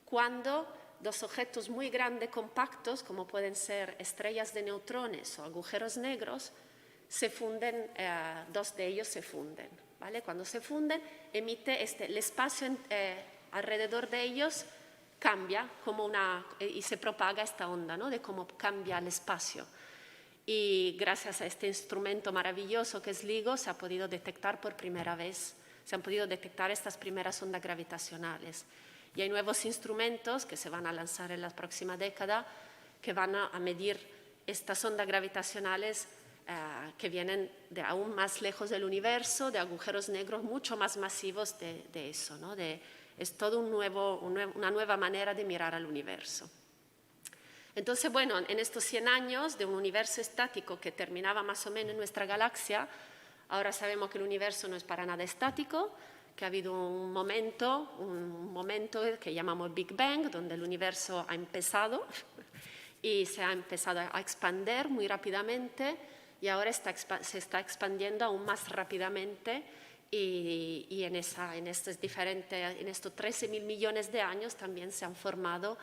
S5: cuando dos objetos muy grandes, compactos, como pueden ser estrellas de neutrones o agujeros negros, se funden, dos de ellos se funden. ¿Vale? Cuando se funden, emite el espacio alrededor de ellos cambia y se propaga esta onda, ¿no? De cómo cambia el espacio. Y gracias a este instrumento maravilloso que es LIGO se ha podido detectar por primera vez, se han podido detectar estas primeras ondas gravitacionales. Y hay nuevos instrumentos que se van a lanzar en la próxima década que van a medir estas ondas gravitacionales que vienen de aún más lejos del universo, de agujeros negros mucho más masivos de eso, ¿no? Es todo una nueva manera de mirar al universo. Entonces, bueno, en estos 100 años de un universo estático que terminaba más o menos en nuestra galaxia, ahora sabemos que el universo no es para nada estático, que ha habido un momento que llamamos Big Bang, donde el universo ha empezado y se ha empezado a expandir muy rápidamente y ahora se está expandiendo aún más rápidamente y en estos 13.000 millones de años también se han formado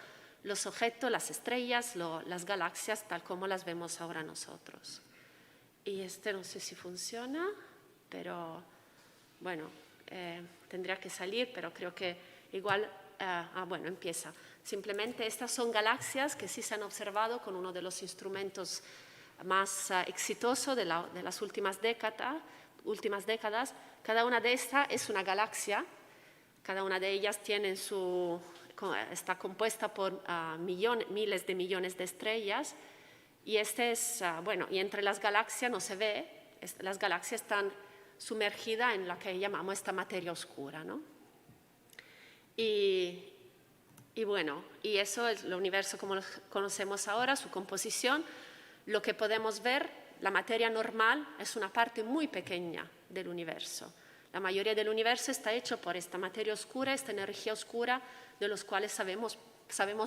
S5: los objetos, las estrellas, las galaxias, tal como las vemos ahora nosotros. Y no sé si funciona, pero bueno, tendría que salir, pero creo que igual, bueno, empieza. Simplemente estas son galaxias que sí se han observado con uno de los instrumentos más exitosos de las últimas décadas. Cada una de estas es una galaxia, cada una de ellas está compuesta por miles de millones de estrellas y y entre las galaxias no se ve, las galaxias están sumergidas en la que llamamos esta materia oscura, ¿no? Y eso es el universo como lo conocemos ahora, su composición. Lo que podemos ver, la materia normal es una parte muy pequeña del universo. La mayoría del universo está hecho por esta materia oscura, esta energía oscura, de los cuales sabemos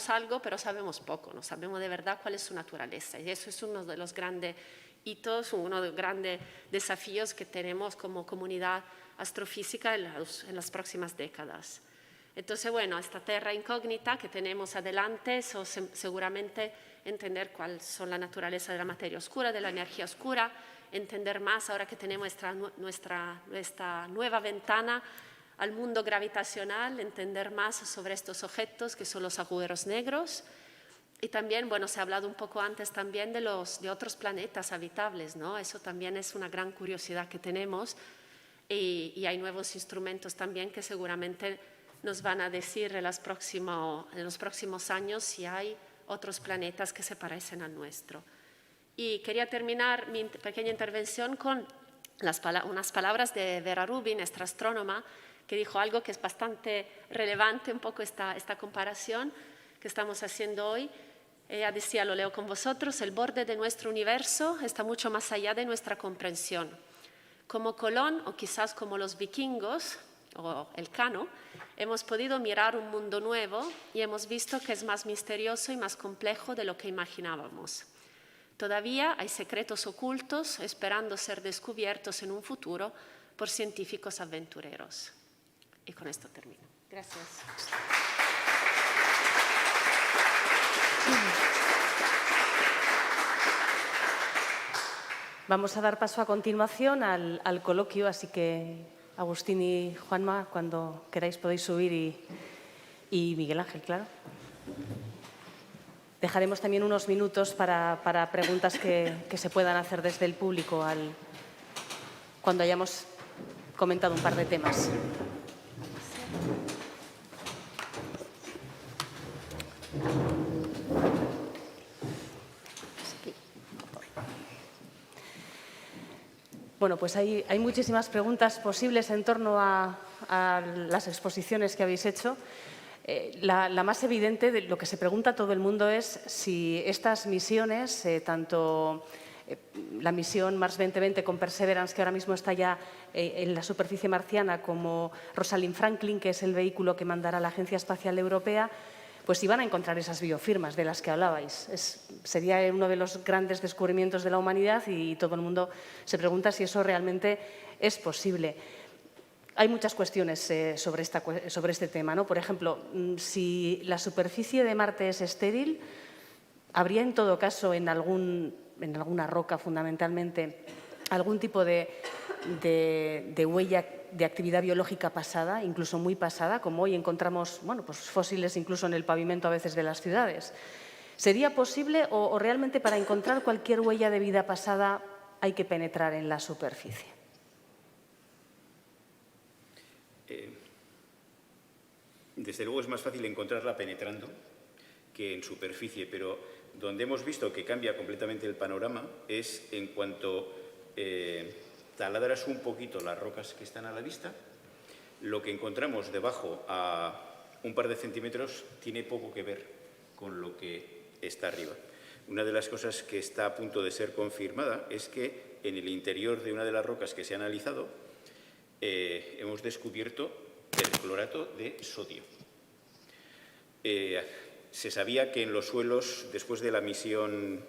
S5: algo, pero sabemos poco, no sabemos de verdad cuál es su naturaleza. Y eso es uno de los grandes hitos, uno de los grandes desafíos que tenemos como comunidad astrofísica en las próximas décadas. Entonces, bueno, esta tierra incógnita que tenemos adelante, eso seguramente entender cuál son la naturaleza de la materia oscura, de la energía oscura, entender más ahora que tenemos nuestra nueva ventana al mundo gravitacional, entender más sobre estos objetos que son los agujeros negros. Y también, bueno, se ha hablado un poco antes también de otros planetas habitables, ¿no? Eso también es una gran curiosidad que tenemos y hay nuevos instrumentos también que seguramente nos van a decir en los próximos años si hay otros planetas que se parecen al nuestro. Y quería terminar mi pequeña intervención con unas palabras de Vera Rubin, nuestra astrónoma, que dijo algo que es bastante relevante, un poco esta comparación que estamos haciendo hoy. Ella decía, lo leo con vosotros, el borde de nuestro universo está mucho más allá de nuestra comprensión. Como Colón, o quizás como los vikingos, o Elcano, hemos podido mirar un mundo nuevo y hemos visto que es más misterioso y más complejo de lo que imaginábamos. Todavía hay secretos ocultos esperando ser descubiertos en un futuro por científicos aventureros. Y con esto termino. Gracias.
S1: Vamos a dar paso a continuación al coloquio, así que Agustín y Juanma, cuando queráis podéis subir y Miguel Ángel, claro. Dejaremos también unos minutos para preguntas que se puedan hacer desde el público cuando hayamos comentado un par de temas. Bueno, pues hay muchísimas preguntas posibles en torno a las exposiciones que habéis hecho. La más evidente, de lo que se pregunta todo el mundo, es si estas misiones, tanto la misión Mars 2020 con Perseverance, que ahora mismo está ya en la superficie marciana, como Rosalind Franklin, que es el vehículo que mandará la Agencia Espacial Europea, pues iban a encontrar esas biofirmas de las que hablabais. Sería uno de los grandes descubrimientos de la humanidad y todo el mundo se pregunta si eso realmente es posible. Hay muchas cuestiones sobre este tema, ¿no? Por ejemplo, si la superficie de Marte es estéril, ¿habría en todo caso en alguna roca fundamentalmente algún tipo de huella de actividad biológica pasada, incluso muy pasada, como hoy encontramos pues fósiles incluso en el pavimento a veces de las ciudades? ¿Sería posible o realmente para encontrar cualquier huella de vida pasada hay que penetrar en la superficie?
S3: Desde luego es más fácil encontrarla penetrando que en superficie, pero donde hemos visto que cambia completamente el panorama es en cuanto taladras un poquito las rocas que están a la vista, lo que encontramos debajo a un par de centímetros tiene poco que ver con lo que está arriba. Una de las cosas que está a punto de ser confirmada es que en el interior de una de las rocas que se ha analizado hemos descubierto perclorato de sodio. Se sabía que en los suelos, después de la misión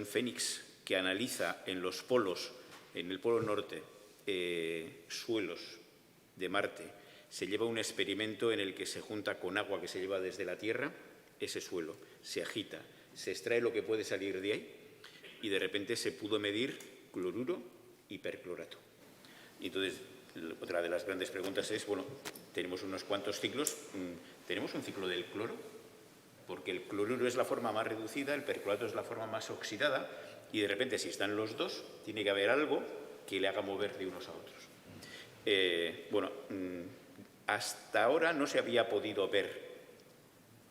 S3: Fénix, que analiza en los polos, en el polo norte, suelos de Marte, se lleva un experimento en el que se junta con agua que se lleva desde la Tierra, ese suelo se agita, se extrae lo que puede salir de ahí y de repente se pudo medir cloruro y perclorato. Y entonces, otra de las grandes preguntas es, bueno, tenemos unos cuantos ciclos, ¿tenemos un ciclo del cloro? Porque el cloruro es la forma más reducida, el perclorato es la forma más oxidada y de repente si están los dos, tiene que haber algo que le haga mover de unos a otros. Hasta ahora no se había podido ver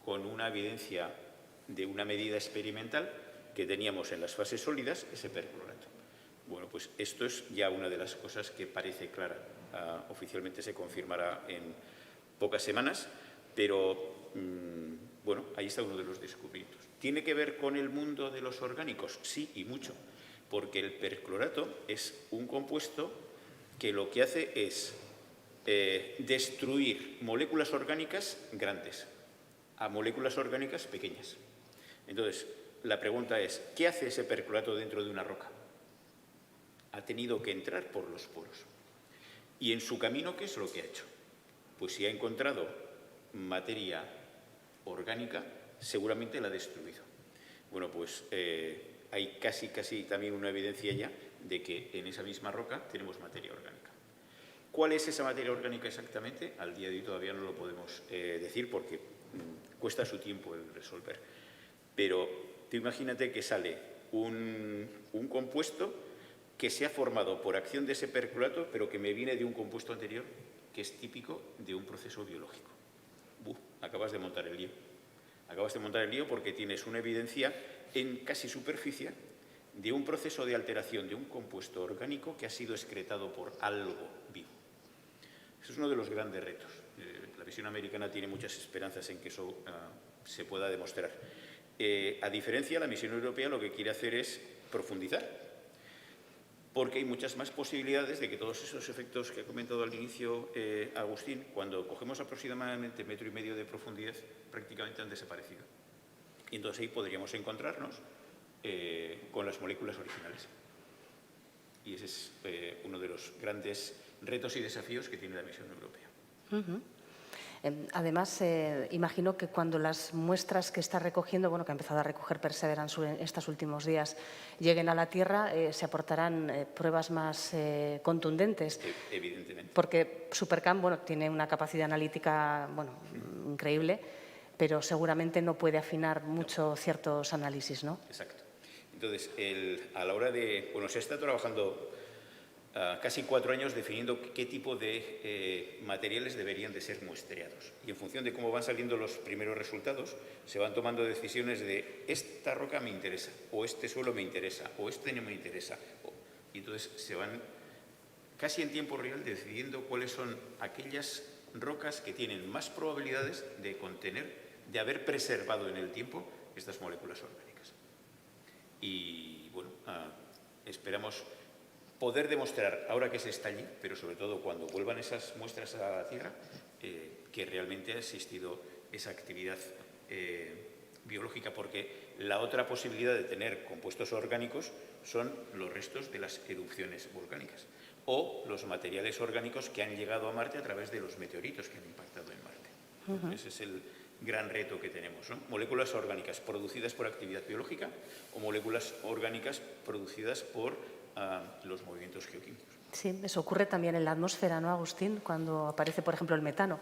S3: con una evidencia de una medida experimental que teníamos en las fases sólidas ese perclorato. Bueno, pues esto es ya una de las cosas que parece clara. Oficialmente se confirmará en pocas semanas, pero bueno, ahí está uno de los descubrimientos. ¿Tiene que ver con el mundo de los orgánicos? Sí, y mucho, porque el perclorato es un compuesto que lo que hace es destruir moléculas orgánicas grandes a moléculas orgánicas pequeñas. Entonces, la pregunta es, ¿qué hace ese perclorato dentro de una roca? Ha tenido que entrar por los poros. Y en su camino, ¿qué es lo que ha hecho? Pues si ha encontrado materia orgánica, seguramente la ha destruido. Bueno, pues hay casi también una evidencia ya de que en esa misma roca tenemos materia orgánica. ¿Cuál es esa materia orgánica exactamente? Al día de hoy todavía no lo podemos decir porque cuesta su tiempo el resolver. Pero tú imagínate que sale un compuesto que se ha formado por acción de ese perclorato, pero que me viene de un compuesto anterior que es típico de un proceso biológico. Acabas de montar el lío. Acabas de montar el lío porque tienes una evidencia en casi superficie de un proceso de alteración de un compuesto orgánico que ha sido excretado por algo vivo. Eso es uno de los grandes retos. La visión americana tiene muchas esperanzas en que eso se pueda demostrar. A diferencia, la misión europea lo que quiere hacer es profundizar, porque hay muchas más posibilidades de que todos esos efectos que ha comentado al inicio Agustín, cuando cogemos aproximadamente 1,5 metros de profundidad, prácticamente han desaparecido. Y entonces ahí podríamos encontrarnos con las moléculas originales. Y ese es uno de los grandes retos y desafíos que tiene la misión europea.
S1: Además, imagino que cuando las muestras que está recogiendo, que ha empezado a recoger Perseverance en estos últimos días, lleguen a la Tierra, se aportarán pruebas más contundentes.
S3: Evidentemente.
S1: Porque Supercam, tiene una capacidad analítica, increíble, pero seguramente no puede afinar mucho ciertos análisis, ¿no?
S3: Exacto. Entonces, a la hora de... se está trabajando casi 4 años definiendo qué tipo de materiales deberían de ser muestreados. Y en función de cómo van saliendo los primeros resultados, se van tomando decisiones de esta roca me interesa, o este suelo me interesa, o este no me interesa. Y entonces se van casi en tiempo real decidiendo cuáles son aquellas rocas que tienen más probabilidades de contener, de haber preservado en el tiempo estas moléculas orgánicas. Y bueno, esperamos poder demostrar, ahora que se está allí, pero sobre todo cuando vuelvan esas muestras a la Tierra, que realmente ha existido esa actividad biológica, porque la otra posibilidad de tener compuestos orgánicos son los restos de las erupciones volcánicas o los materiales orgánicos que han llegado a Marte a través de los meteoritos que han impactado en Marte. Ese es el gran reto que tenemos, ¿no? Moléculas orgánicas producidas por actividad biológica o moléculas orgánicas producidas por los movimientos geoquímicos.
S1: Sí, eso ocurre también en la atmósfera, ¿no, Agustín? Cuando aparece, por ejemplo, el metano.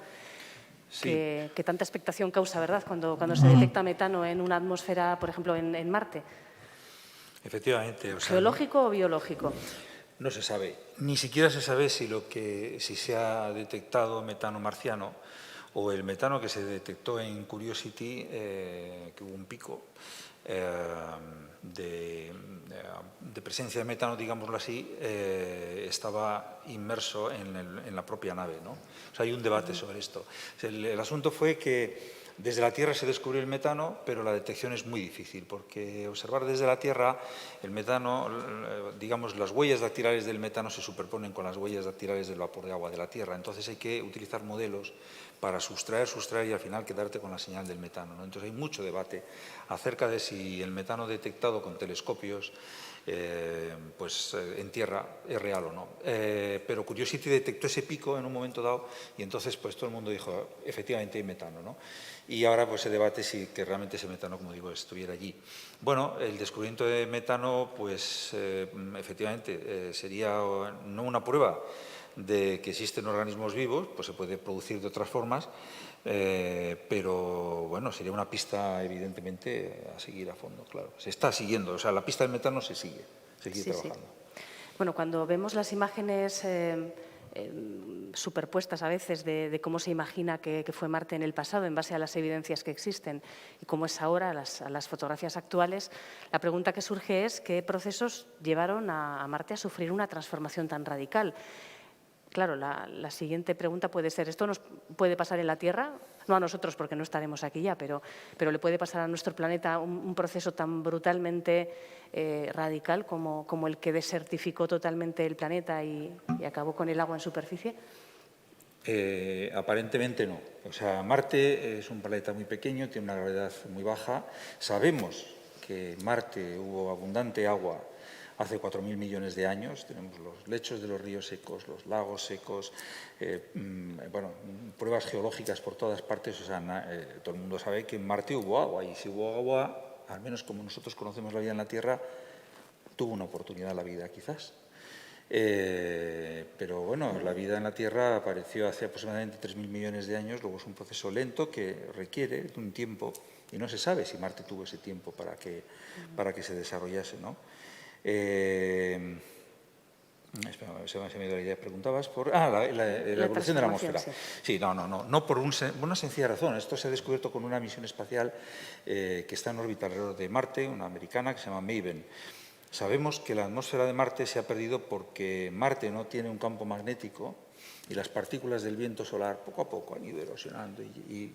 S2: Sí.
S1: Que tanta expectación causa, ¿verdad?, cuando se detecta metano en una atmósfera, por ejemplo, en Marte.
S2: Efectivamente. O sea,
S1: ¿Geológico o biológico?
S2: no se sabe. Ni siquiera se sabe si se ha detectado metano marciano o el metano que se detectó en Curiosity, que hubo un pico de presencia de metano, digámoslo así, estaba inmerso en la propia nave, ¿no? O sea, hay un debate sobre esto. El asunto fue que desde la Tierra se descubrió el metano, pero la detección es muy difícil, porque observar desde la Tierra el metano, digamos, las huellas dactilares del metano se superponen con las huellas dactilares del vapor de agua de la Tierra. Entonces hay que utilizar modelos para sustraer y al final quedarte con la señal del metano, ¿no? Entonces hay mucho debate acerca de si el metano detectado con telescopios en tierra es real o no. Pero Curiosity detectó ese pico en un momento dado y entonces pues todo el mundo dijo, efectivamente hay metano, ¿no? Y ahora pues se debate si que realmente ese metano, como digo, estuviera allí. Bueno, el descubrimiento de metano pues efectivamente sería no una prueba de que existen organismos vivos, pues se puede producir de otras formas, pero bueno, sería una pista evidentemente a seguir a fondo, claro. Se está siguiendo, o sea, la pista del metano se sigue trabajando.
S1: Sí. Bueno, cuando vemos las imágenes superpuestas a veces de cómo se imagina que fue Marte en el pasado en base a las evidencias que existen y cómo es ahora a las fotografías actuales, la pregunta que surge es qué procesos llevaron a Marte a sufrir una transformación tan radical. Claro, la siguiente pregunta puede ser, ¿esto nos puede pasar en la Tierra? No a nosotros porque no estaremos aquí ya, pero le puede pasar a nuestro planeta un proceso tan brutalmente radical como el que desertificó totalmente el planeta y acabó con el agua en superficie.
S2: Aparentemente no. O sea, Marte es un planeta muy pequeño, tiene una gravedad muy baja. Sabemos que en Marte hubo abundante agua hace 4.000 millones de años. Tenemos los lechos de los ríos secos, los lagos secos, pruebas geológicas por todas partes. O sea, todo el mundo sabe que en Marte hubo agua y si hubo agua, al menos como nosotros conocemos la vida en la Tierra, tuvo una oportunidad la vida quizás. Pero bueno, la vida en la Tierra apareció hace aproximadamente 3.000 millones de años, luego es un proceso lento que requiere de un tiempo y no se sabe si Marte tuvo ese tiempo para que se desarrollase, ¿no? Se me dio la idea, preguntabas por la evolución de la atmósfera. Sí, no por una sencilla razón. Esto se ha descubierto con una misión espacial que está en órbita alrededor de Marte, una americana que se llama Maven. Sabemos que la atmósfera de Marte se ha perdido porque Marte no tiene un campo magnético y las partículas del viento solar poco a poco han ido erosionando y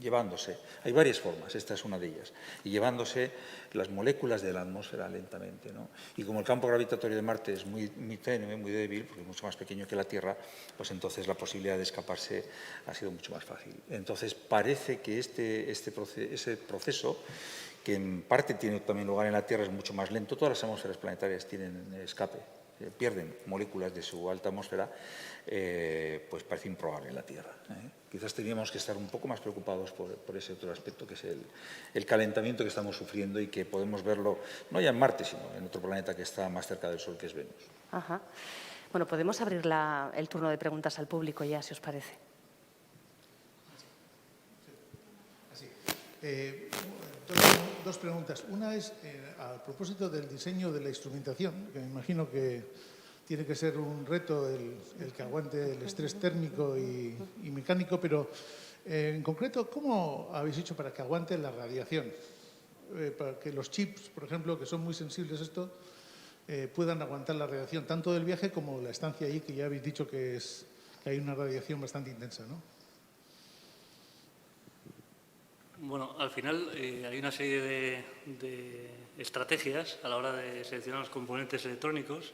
S2: llevándose. Hay varias formas, esta es una de ellas, y llevándose las moléculas de la atmósfera lentamente, ¿no? Y como el campo gravitatorio de Marte es muy tenue, muy débil, porque es mucho más pequeño que la Tierra, pues entonces la posibilidad de escaparse ha sido mucho más fácil. Entonces parece que ese proceso, que en parte tiene también lugar en la Tierra, es mucho más lento. Todas las atmósferas planetarias tienen escape, pierden moléculas de su alta atmósfera, pues parece improbable en la Tierra. Quizás teníamos que estar un poco más preocupados por ese otro aspecto, que es el calentamiento que estamos sufriendo y que podemos verlo no ya en Marte, sino en otro planeta que está más cerca del Sol, que es Venus.
S1: Ajá. Bueno, podemos abrir el turno de preguntas al público ya, si os parece.
S6: Dos preguntas. Una es a propósito del diseño de la instrumentación, que me imagino que tiene que ser un reto el que aguante el estrés térmico y mecánico, pero en concreto, ¿cómo habéis hecho para que aguante la radiación? Para que los chips, por ejemplo, que son muy sensibles a esto, puedan aguantar la radiación, tanto del viaje como la estancia allí, que ya habéis dicho que hay una radiación bastante intensa, ¿no?
S4: Bueno, al final hay una serie de estrategias a la hora de seleccionar los componentes electrónicos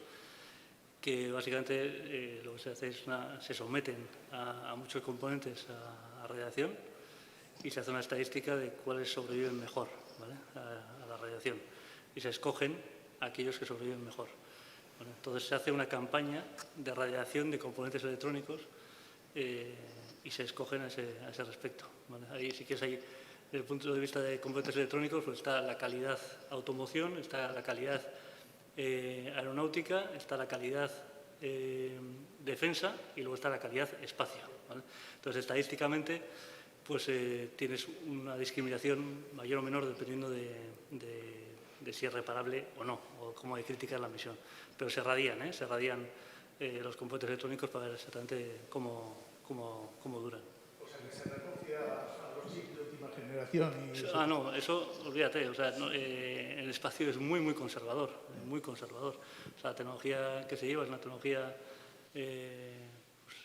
S4: que básicamente lo que se hace es se someten a muchos componentes a radiación y se hace una estadística de cuáles sobreviven mejor, ¿vale? a la radiación, y se escogen aquellos que sobreviven mejor. Bueno, entonces se hace una campaña de radiación de componentes electrónicos y se escogen a ese respecto, ¿vale? Ahí sí que es ahí. Desde el punto de vista de componentes electrónicos, pues está la calidad automoción, está la calidad aeronáutica, está la calidad defensa y luego está la calidad espacio, ¿vale? Entonces, estadísticamente, pues tienes una discriminación mayor o menor dependiendo de si es reparable o no, o cómo hay crítica en la misión. Pero se radian los componentes electrónicos para ver exactamente cómo duran.
S6: O sea, que se recoge a los chips de última generación.
S4: No, eso olvídate. O sea, el espacio es muy, muy conservador, muy conservador. O sea, la tecnología que se lleva es una tecnología pues,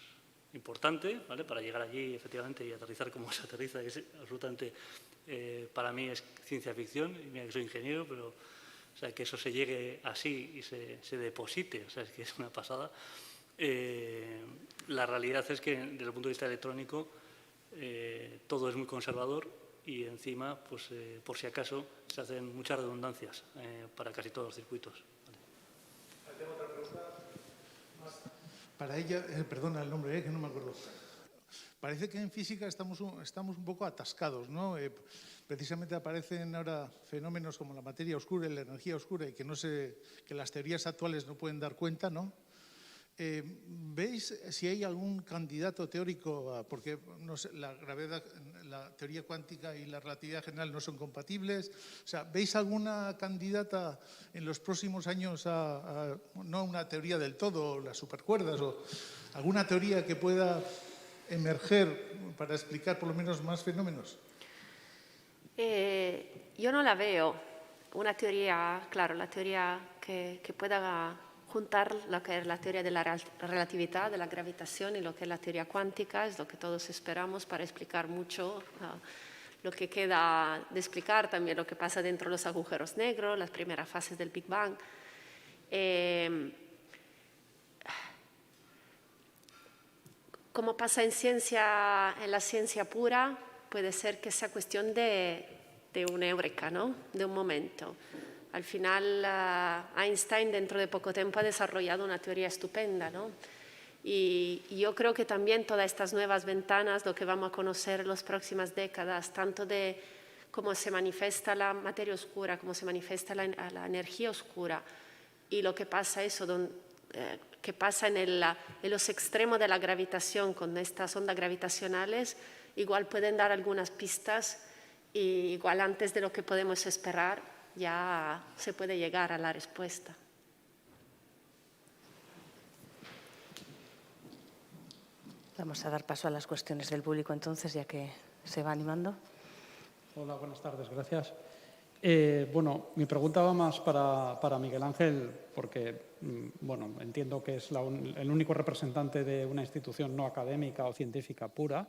S4: importante, ¿vale? Para llegar allí, efectivamente, y aterrizar como se aterriza. Es absolutamente, para mí es ciencia ficción, y mira que soy ingeniero, pero o sea, que eso se llegue así y se deposite, o sea, es que es una pasada. La realidad es que, desde el punto de vista electrónico, todo es muy conservador y encima, pues, por si acaso, se hacen muchas redundancias para casi todos los circuitos. ¿Vale?
S6: Tengo otra pregunta. Para ella, perdona el nombre, que no me acuerdo. Parece que en física estamos un poco atascados, ¿no? Precisamente aparecen ahora fenómenos como la materia oscura y la energía oscura y que las teorías actuales no pueden dar cuenta, ¿no? ¿Veis si hay algún candidato teórico? Porque no sé, la gravedad, la teoría cuántica y la relatividad general no son compatibles. O sea, ¿veis alguna candidata en los próximos años no una teoría del todo, las supercuerdas, o alguna teoría que pueda emerger para explicar por lo menos más fenómenos?
S5: Yo no la veo. Una teoría, claro, la teoría que pueda juntar lo que es la teoría de la relatividad, de la gravitación y lo que es la teoría cuántica, es lo que todos esperamos para explicar mucho lo que queda de explicar, también lo que pasa dentro de los agujeros negros, las primeras fases del Big Bang. Como pasa en la ciencia pura, puede ser que sea cuestión de una eureka, ¿no? De un momento. Al final, Einstein dentro de poco tiempo ha desarrollado una teoría estupenda, ¿no? Y yo creo que también todas estas nuevas ventanas, lo que vamos a conocer en las próximas décadas, tanto de cómo se manifiesta la materia oscura, cómo se manifiesta la energía oscura, y lo que pasa que pasa en los extremos de la gravitación con estas ondas gravitacionales, igual pueden dar algunas pistas y igual antes de lo que podemos esperar ya se puede llegar a la respuesta.
S1: Vamos a dar paso a las cuestiones del público entonces, ya que se va animando.
S7: Hola, buenas tardes, gracias. Bueno, mi pregunta va más para Miguel Ángel, porque bueno, entiendo que es el único representante de una institución no académica o científica pura.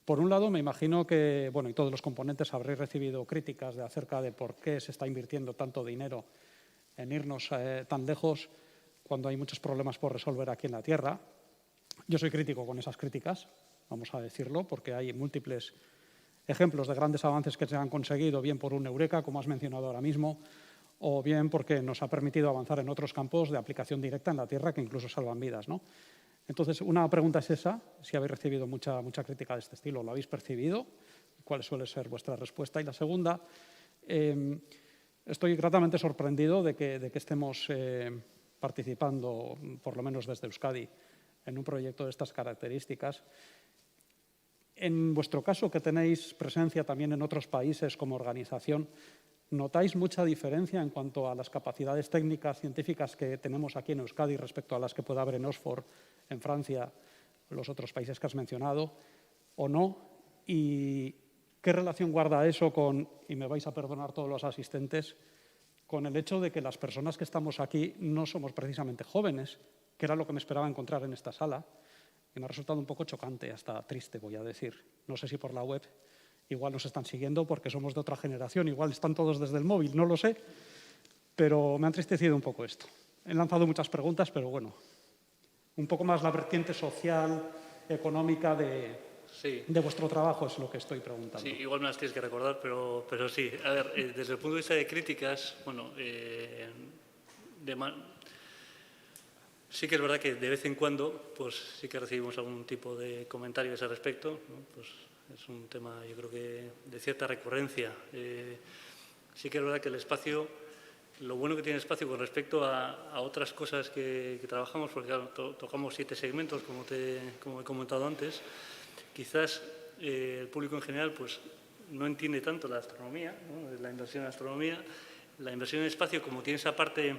S7: Por un lado, me imagino que, bueno, y todos los componentes habréis recibido críticas acerca de por qué se está invirtiendo tanto dinero en irnos tan lejos cuando hay muchos problemas por resolver aquí en la Tierra. Yo soy crítico con esas críticas, vamos a decirlo, porque hay múltiples ejemplos de grandes avances que se han conseguido, bien por un eureka, como has mencionado ahora mismo, o bien porque nos ha permitido avanzar en otros campos de aplicación directa en la Tierra que incluso salvan vidas, ¿no? Entonces, una pregunta es esa, si habéis recibido mucha crítica de este estilo, ¿lo habéis percibido? ¿Cuál suele ser vuestra respuesta? Y la segunda, estoy gratamente sorprendido de que estemos participando, por lo menos desde Euskadi, en un proyecto de estas características. En vuestro caso, que tenéis presencia también en otros países como organización, ¿Notáis mucha diferencia en cuanto a las capacidades técnicas, científicas que tenemos aquí en Euskadi respecto a las que pueda haber en Oxford, en Francia, los otros países que has mencionado, o no? ¿Y qué relación guarda eso con, y me vais a perdonar todos los asistentes, con el hecho de que las personas que estamos aquí no somos precisamente jóvenes, que era lo que me esperaba encontrar en esta sala, y me ha resultado un poco chocante, hasta triste, voy a decir. No sé si por la web igual nos están siguiendo porque somos de otra generación, igual están todos desde el móvil, no lo sé, pero me ha entristecido un poco esto. He lanzado muchas preguntas, pero bueno, un poco más la vertiente social, económica de vuestro trabajo es lo que estoy preguntando.
S4: Sí, igual me las tienes que recordar, pero sí. A ver, desde el punto de vista de críticas, bueno, sí que es verdad que de vez en cuando pues sí que recibimos algún tipo de comentario a ese respecto, ¿no? Pues es un tema, yo creo que de cierta recurrencia. Sí que es verdad que el espacio, lo bueno que tiene el espacio con respecto a otras cosas que trabajamos, porque claro, tocamos 7 segmentos, como he comentado antes, quizás el público en general pues no entiende tanto la astronomía, ¿no? La inversión en astronomía, la inversión en espacio, como tiene esa parte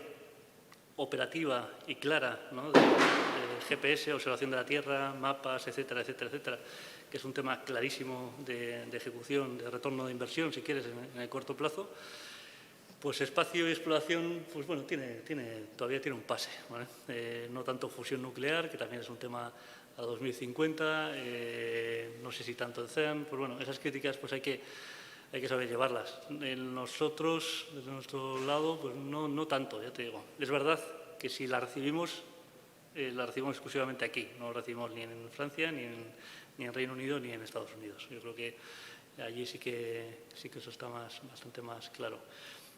S4: operativa y clara, ¿no? de GPS, observación de la Tierra, mapas, etcétera, etcétera, etcétera, que es un tema clarísimo de ejecución, de retorno de inversión, si quieres, en el corto plazo, pues espacio y exploración, pues bueno, todavía tiene un pase, ¿vale? No tanto fusión nuclear, que también es un tema a 2050, no sé si tanto el CERN, pues bueno, esas críticas pues hay que saber llevarlas. Nosotros, desde nuestro lado, pues no tanto, ya te digo. Es verdad que si la recibimos exclusivamente aquí, no la recibimos ni en Francia, ni en Reino Unido, ni en Estados Unidos. Yo creo que allí sí que eso está bastante más claro.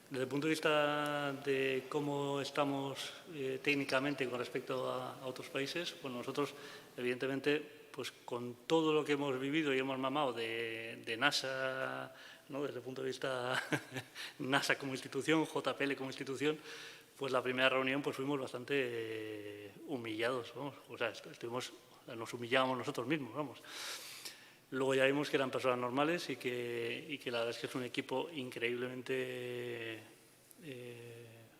S4: Desde el punto de vista de cómo estamos técnicamente con respecto a otros países, pues nosotros, evidentemente, pues con todo lo que hemos vivido y hemos mamado de NASA, ¿no? Desde el punto de vista NASA como institución, JPL como institución, pues la primera reunión pues fuimos bastante humillados, vamos. O sea, nos humillábamos nosotros mismos, vamos. Luego ya vimos que eran personas normales y que la verdad es que es un equipo increíblemente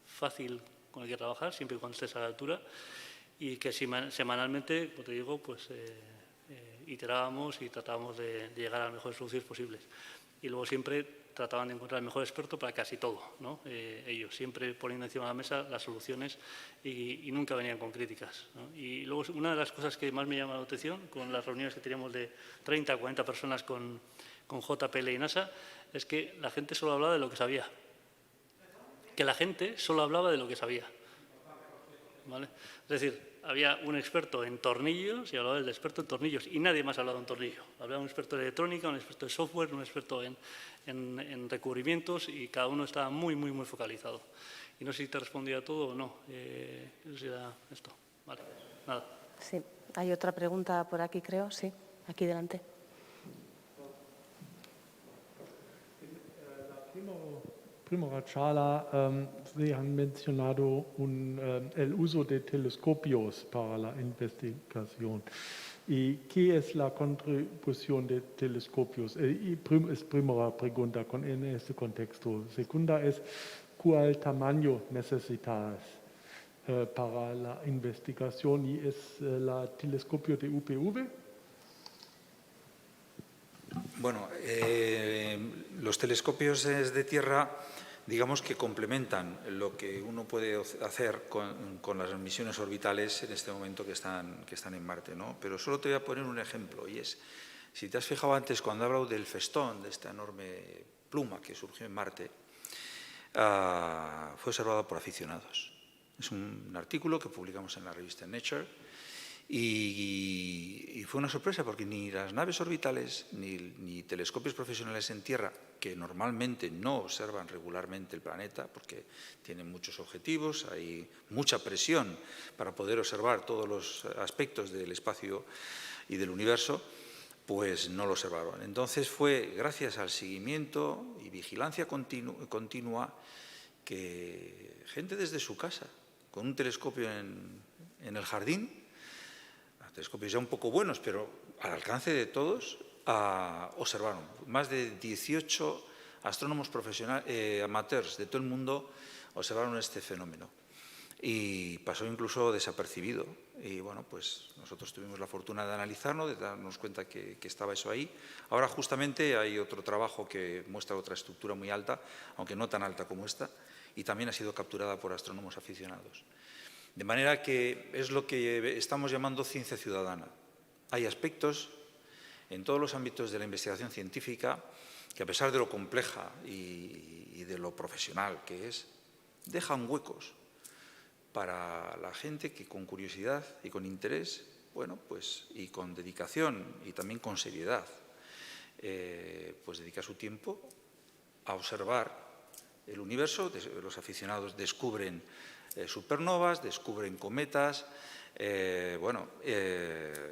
S4: fácil con el que trabajar, siempre y cuando estés a la altura, y que semanalmente, como te digo, pues iterábamos y tratábamos de llegar a las mejores soluciones posibles. Y luego siempre trataban de encontrar el mejor experto para casi todo, ¿no? Ellos siempre poniendo encima de la mesa las soluciones y nunca venían con críticas, ¿no? Y luego una de las cosas que más me llama la atención con las reuniones que teníamos de 30 o 40 personas con JPL y NASA es que la gente solo hablaba de lo que sabía. Que la gente solo hablaba de lo que sabía, ¿vale? Es decir, había un experto en tornillos y hablaba del experto en tornillos y nadie más hablaba de un tornillo. Hablaba un experto de electrónica, un experto de software, un experto en recubrimientos y cada uno estaba muy, muy, muy focalizado. Y no sé si te respondía todo o no. Eso sería esto. Vale, nada.
S1: Sí, hay otra pregunta por aquí, creo. Sí, aquí delante.
S8: Primera charla, se han mencionado el uso de telescopios para la investigación. ¿Y qué es la contribución de telescopios? Es primera pregunta en este contexto. Segunda es, ¿cuál tamaño necesitas para la investigación? ¿Y es el telescopio de UPV?
S2: Bueno, los telescopios de tierra, digamos que complementan lo que uno puede hacer con las misiones orbitales en este momento que están en Marte, ¿no? Pero solo te voy a poner un ejemplo, y es, si te has fijado antes cuando he hablado del Festón, de esta enorme pluma que surgió en Marte, fue observado por aficionados. Es un artículo que publicamos en la revista Nature, y fue una sorpresa porque ni las naves orbitales ni telescopios profesionales en tierra, que normalmente no observan regularmente el planeta porque tienen muchos objetivos, hay mucha presión para poder observar todos los aspectos del espacio y del universo, pues no lo observaron. Entonces fue gracias al seguimiento y vigilancia continua que gente desde su casa, con un telescopio en el jardín, telescopios ya un poco buenos, pero al alcance de todos, observaron más de 18 astrónomos profesionales, amateurs de todo el mundo observaron este fenómeno. Y pasó incluso desapercibido. Y bueno, pues nosotros tuvimos la fortuna de analizarlo, de darnos cuenta que estaba eso ahí. Ahora justamente hay otro trabajo que muestra otra estructura muy alta, aunque no tan alta como esta, y también ha sido capturada por astrónomos aficionados. De manera que es lo que estamos llamando ciencia ciudadana. Hay aspectos en todos los ámbitos de la investigación científica que, a pesar de lo compleja y de lo profesional que es, dejan huecos para la gente que con curiosidad y con interés, bueno, pues, y con dedicación y también con seriedad, pues dedica su tiempo a observar el universo. Los aficionados descubren supernovas, descubren cometas,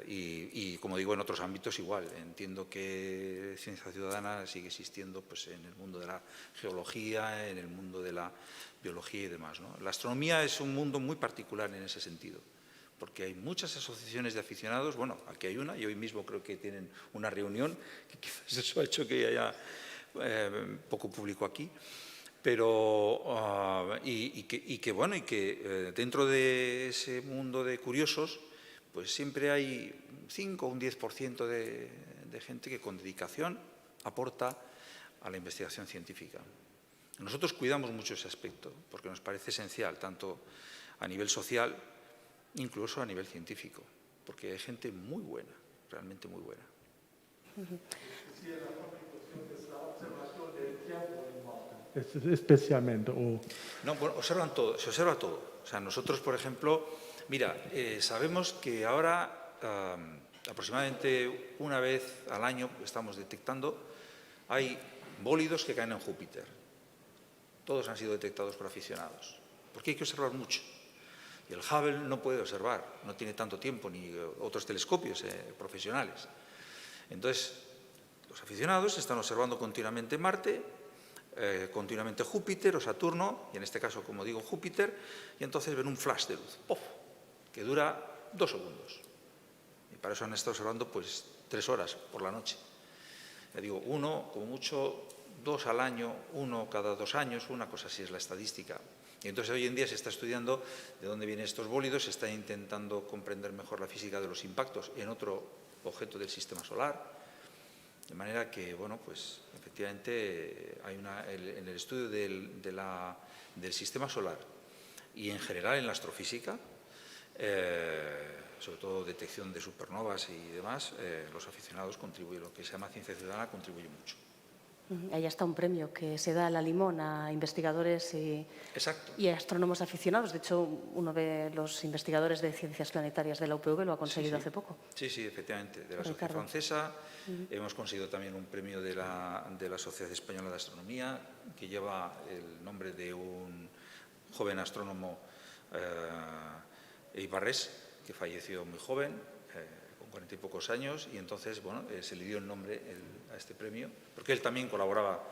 S2: y como digo, en otros ámbitos igual. Entiendo que ciencia ciudadana sigue existiendo pues, en el mundo de la geología, en el mundo de la biología y demás, ¿no? La astronomía es un mundo muy particular en ese sentido, porque hay muchas asociaciones de aficionados. Bueno, aquí hay una, y hoy mismo creo que tienen una reunión, que quizás eso ha hecho que haya poco público aquí. Pero, dentro de ese mundo de curiosos, pues siempre hay 5 o un 10% de gente que con dedicación aporta a la investigación científica. Nosotros cuidamos mucho ese aspecto, porque nos parece esencial, tanto a nivel social, incluso a nivel científico, porque hay gente muy buena, realmente muy buena.
S8: Especialmente.
S2: No, bueno, observan todo, se observa todo. O sea, nosotros, por ejemplo, mira, sabemos que ahora aproximadamente una vez al año estamos detectando, hay bólidos que caen en Júpiter. Todos han sido detectados por aficionados, porque hay que observar mucho. Y el Hubble no puede observar, no tiene tanto tiempo, ni otros telescopios profesionales. Entonces, los aficionados están observando continuamente Marte, continuamente Júpiter o Saturno, y en este caso, como digo, Júpiter, y entonces ven un flash de luz, ¡pof!, que dura 2 segundos. Y para eso han estado observando pues 3 horas por la noche. Ya digo, uno, como mucho, 2 al año, 1 cada 2 años, una cosa así es la estadística. Y entonces hoy en día se está estudiando de dónde vienen estos bólidos, se está intentando comprender mejor la física de los impactos en otro objeto del sistema solar. De manera que, bueno, pues efectivamente hay en el estudio del sistema solar y en general en la astrofísica, sobre todo detección de supernovas y demás, los aficionados contribuyen, lo que se llama ciencia ciudadana contribuye mucho.
S1: Ahí está un premio que se da a la Limón a investigadores y astrónomos aficionados. De hecho, uno de los investigadores de ciencias planetarias de la UPV lo ha conseguido hace poco.
S2: Sí, sí, efectivamente. De la Sociedad Francesa. Hemos conseguido también un premio de la Sociedad Española de Astronomía, que lleva el nombre de un joven astrónomo eibarrés, que falleció muy joven, con 40 y pocos años, y entonces, bueno, se le dio el nombre a este premio, porque él también colaboraba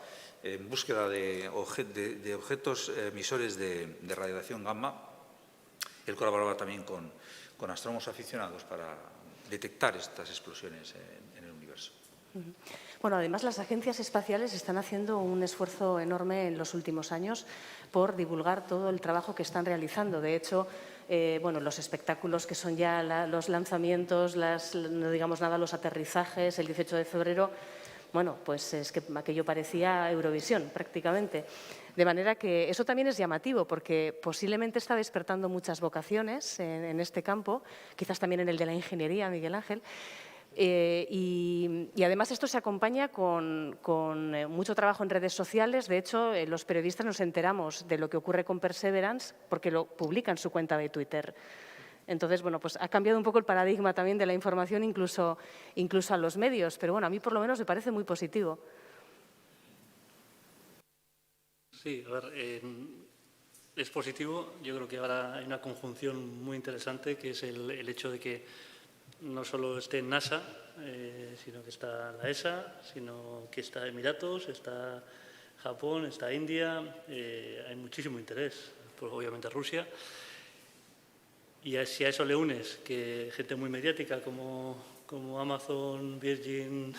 S2: en búsqueda de objetos emisores de radiación gamma. Él colaboraba también con astrónomos aficionados para detectar estas explosiones en el universo.
S1: Bueno, además las agencias espaciales están haciendo un esfuerzo enorme en los últimos años por divulgar todo el trabajo que están realizando. De hecho, los espectáculos que son ya los lanzamientos, no digamos nada, los aterrizajes, el 18 de febrero, bueno, pues es que aquello parecía Eurovisión prácticamente. De manera que eso también es llamativo, porque posiblemente está despertando muchas vocaciones en este campo, quizás también en el de la ingeniería, Miguel Ángel. Y además esto se acompaña con mucho trabajo en redes sociales. De hecho, los periodistas nos enteramos de lo que ocurre con Perseverance porque lo publica en su cuenta de Twitter. Entonces, bueno, pues ha cambiado un poco el paradigma también de la información incluso a los medios. Pero bueno, a mí por lo menos me parece muy positivo.
S4: Sí, a ver, es positivo. Yo creo que ahora hay una conjunción muy interesante, que es el hecho de que no solo esté NASA, sino que está la ESA, sino que está Emiratos, está Japón, está India. Hay muchísimo interés, pues obviamente Rusia. Y si a eso le unes que gente muy mediática como Amazon, Virgin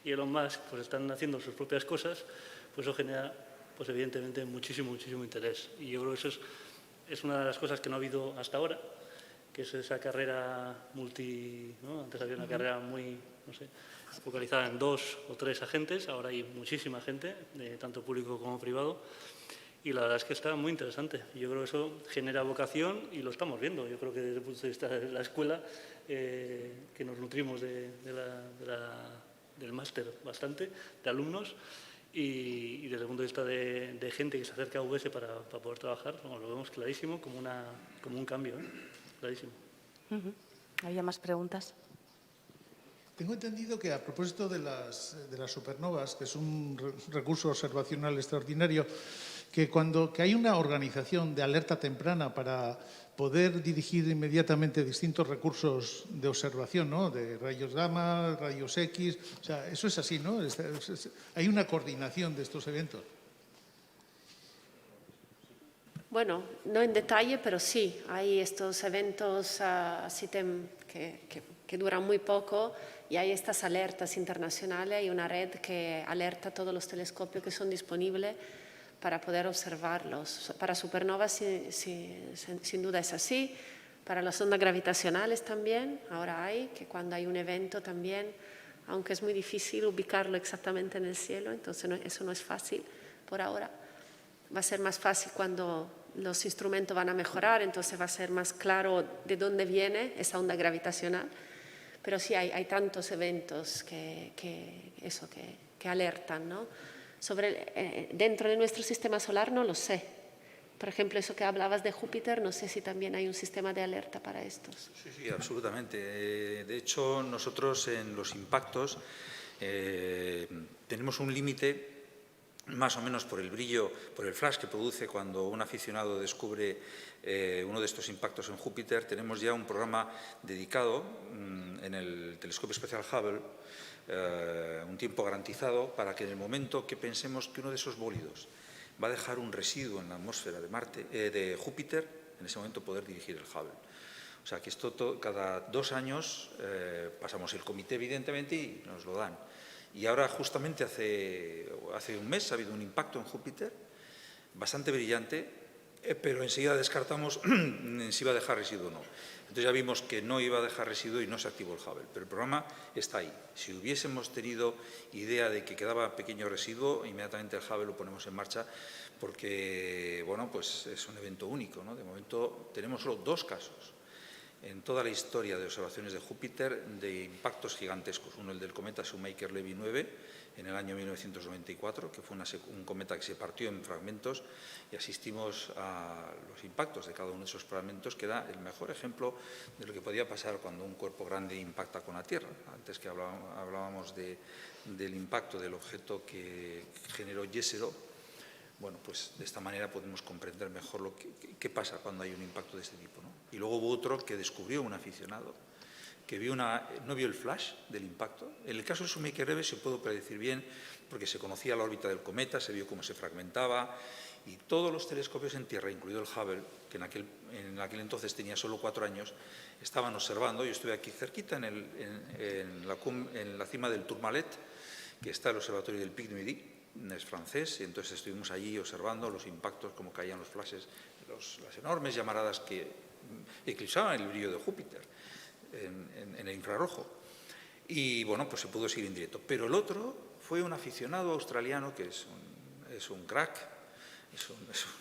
S4: y Elon Musk pues están haciendo sus propias cosas, pues eso genera, pues evidentemente, muchísimo interés. Y yo creo que eso es una de las cosas que no ha habido hasta ahora, que es esa carrera ¿no? Antes había una carrera muy, no sé, focalizada en 2 o 3 agentes, ahora hay muchísima gente, tanto público como privado, y la verdad es que está muy interesante. Yo creo que eso genera vocación y lo estamos viendo. Yo creo que desde el punto de vista de la escuela, que nos nutrimos del máster bastante, de alumnos, y desde el punto de vista de gente que se acerca a UBS para poder trabajar, lo vemos clarísimo como un cambio, clarísimo.
S1: ¿Había más preguntas?
S6: Tengo entendido que a propósito de las supernovas, que es un recurso observacional extraordinario, que hay una organización de alerta temprana para poder dirigir inmediatamente distintos recursos de observación, ¿no? De rayos gamma, rayos X, o sea, eso es así, ¿no? Hay una coordinación de estos eventos.
S5: Bueno, no en detalle, pero sí, hay estos eventos que duran muy poco y hay estas alertas internacionales, hay una red que alerta a todos los telescopios que son disponibles para poder observarlos. Para supernovas sin duda es así, para las ondas gravitacionales también, ahora hay, que cuando hay un evento también, aunque es muy difícil ubicarlo exactamente en el cielo, entonces eso no es fácil por ahora. Va a ser más fácil cuando los instrumentos van a mejorar, entonces va a ser más claro de dónde viene esa onda gravitacional. Pero sí hay tantos eventos que alertan, ¿no? Dentro de nuestro sistema solar no lo sé. Por ejemplo, eso que hablabas de Júpiter, no sé si también hay un sistema de alerta para estos.
S2: Sí, absolutamente. De hecho, nosotros en los impactos tenemos un límite más o menos por el brillo, por el flash que produce cuando un aficionado descubre uno de estos impactos en Júpiter. Tenemos ya un programa dedicado en el telescopio espacial Hubble, un tiempo garantizado para que en el momento que pensemos que uno de esos bólidos va a dejar un residuo en la atmósfera de Júpiter, en ese momento poder dirigir el Hubble. O sea que esto cada 2 años pasamos el comité, evidentemente, y nos lo dan. Y ahora, justamente hace un mes, ha habido un impacto en Júpiter bastante brillante, pero enseguida descartamos si iba a dejar residuo o no. Entonces ya vimos que no iba a dejar residuo y no se activó el Hubble. Pero el programa está ahí. Si hubiésemos tenido idea de que quedaba pequeño residuo, inmediatamente el Hubble lo ponemos en marcha porque, bueno, pues es un evento único, ¿no? De momento tenemos solo 2 casos en toda la historia de observaciones de Júpiter de impactos gigantescos. Uno, el del cometa Shoemaker-Levy 9, en el año 1994, que fue un cometa que se partió en fragmentos y asistimos a los impactos de cada uno de esos fragmentos, que da el mejor ejemplo de lo que podía pasar cuando un cuerpo grande impacta con la Tierra. Antes que hablábamos del impacto del objeto que generó Jezero. Bueno, pues de esta manera podemos comprender mejor qué pasa cuando hay un impacto de este tipo, ¿no? Y luego hubo otro que descubrió un aficionado, que no vio el flash del impacto. En el caso de Shoemaker-Levy se pudo predecir bien, porque se conocía la órbita del cometa, se vio cómo se fragmentaba, y todos los telescopios en Tierra, incluido el Hubble, que en aquel entonces tenía solo 4 años, estaban observando. Yo estuve aquí cerquita, en la cima del Tourmalet, que está el observatorio del Pic du Midi, es francés, y entonces estuvimos allí observando los impactos, cómo caían los flashes, las enormes llamaradas que eclipsaban el brillo de Júpiter en el infrarrojo. Y bueno, pues se pudo seguir en directo. Pero el otro fue un aficionado australiano que es un crack, es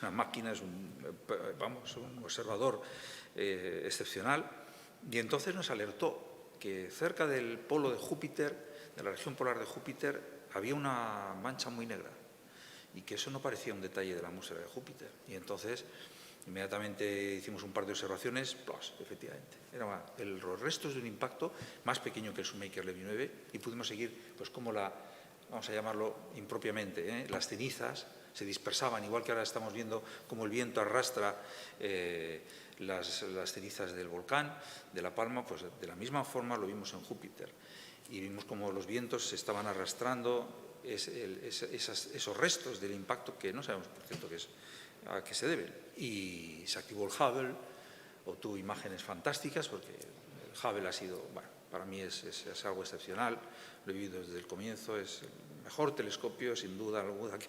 S2: una máquina, es un observador excepcional, y entonces nos alertó que cerca del polo de Júpiter, de la región polar de Júpiter, había una mancha muy negra y que eso no parecía un detalle de la atmósfera de Júpiter. Y entonces inmediatamente hicimos un par de observaciones, pues efectivamente, eran los restos de un impacto más pequeño que el Shoemaker-Levy 9, y pudimos seguir, pues como vamos a llamarlo impropiamente, las cenizas se dispersaban, igual que ahora estamos viendo cómo el viento arrastra las cenizas del volcán, de La Palma, pues de la misma forma lo vimos en Júpiter. Y vimos cómo los vientos se estaban arrastrando esos restos del impacto, que no sabemos, por cierto, a qué se deben. Y se activó el Hubble, obtuvo imágenes fantásticas, porque el Hubble ha sido, bueno, para mí es algo excepcional, lo he vivido desde el comienzo, es el mejor telescopio, sin duda alguna, que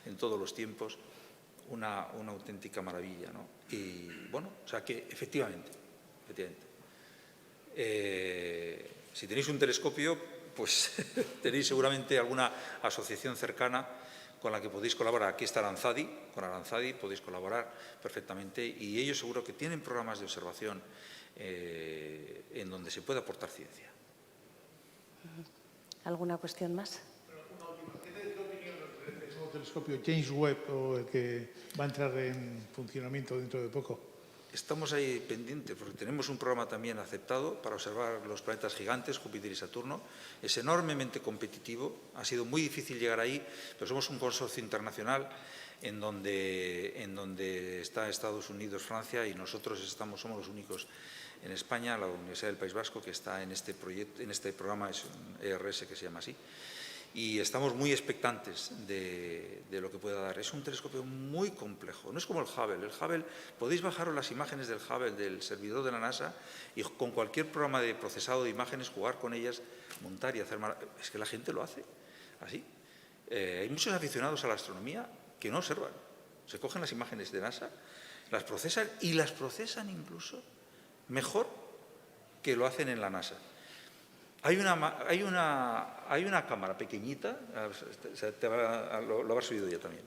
S2: en todos los tiempos, una auténtica maravilla, ¿no? Y bueno, o sea que efectivamente, si tenéis un telescopio, pues tenéis seguramente alguna asociación cercana con la que podéis colaborar. Aquí está Aranzadi, con Aranzadi podéis colaborar perfectamente y ellos seguro que tienen programas de observación en donde se puede aportar ciencia.
S1: ¿Alguna cuestión más?
S6: ¿Qué opinión os merece el nuevo telescopio James Webb o el que va a entrar en funcionamiento dentro de poco?
S2: Estamos ahí pendientes porque tenemos un programa también aceptado para observar los planetas gigantes, Júpiter y Saturno. Es enormemente competitivo, ha sido muy difícil llegar ahí, pero somos un consorcio internacional en donde está Estados Unidos, Francia y nosotros somos los únicos en España, la Universidad del País Vasco, que está en este proyecto, en este programa, es un ERS que se llama así. Y estamos muy expectantes de lo que pueda dar. Es un telescopio muy complejo, no es como el Hubble. El Hubble, podéis bajaros las imágenes del Hubble, del servidor de la NASA, y con cualquier programa de procesado de imágenes, jugar con ellas, montar y hacer... Es que la gente lo hace así. Hay muchos aficionados a la astronomía que no observan. Se cogen las imágenes de NASA, las procesan y las procesan incluso mejor que lo hacen en la NASA. Hay una cámara pequeñita, lo habrás oído ya también,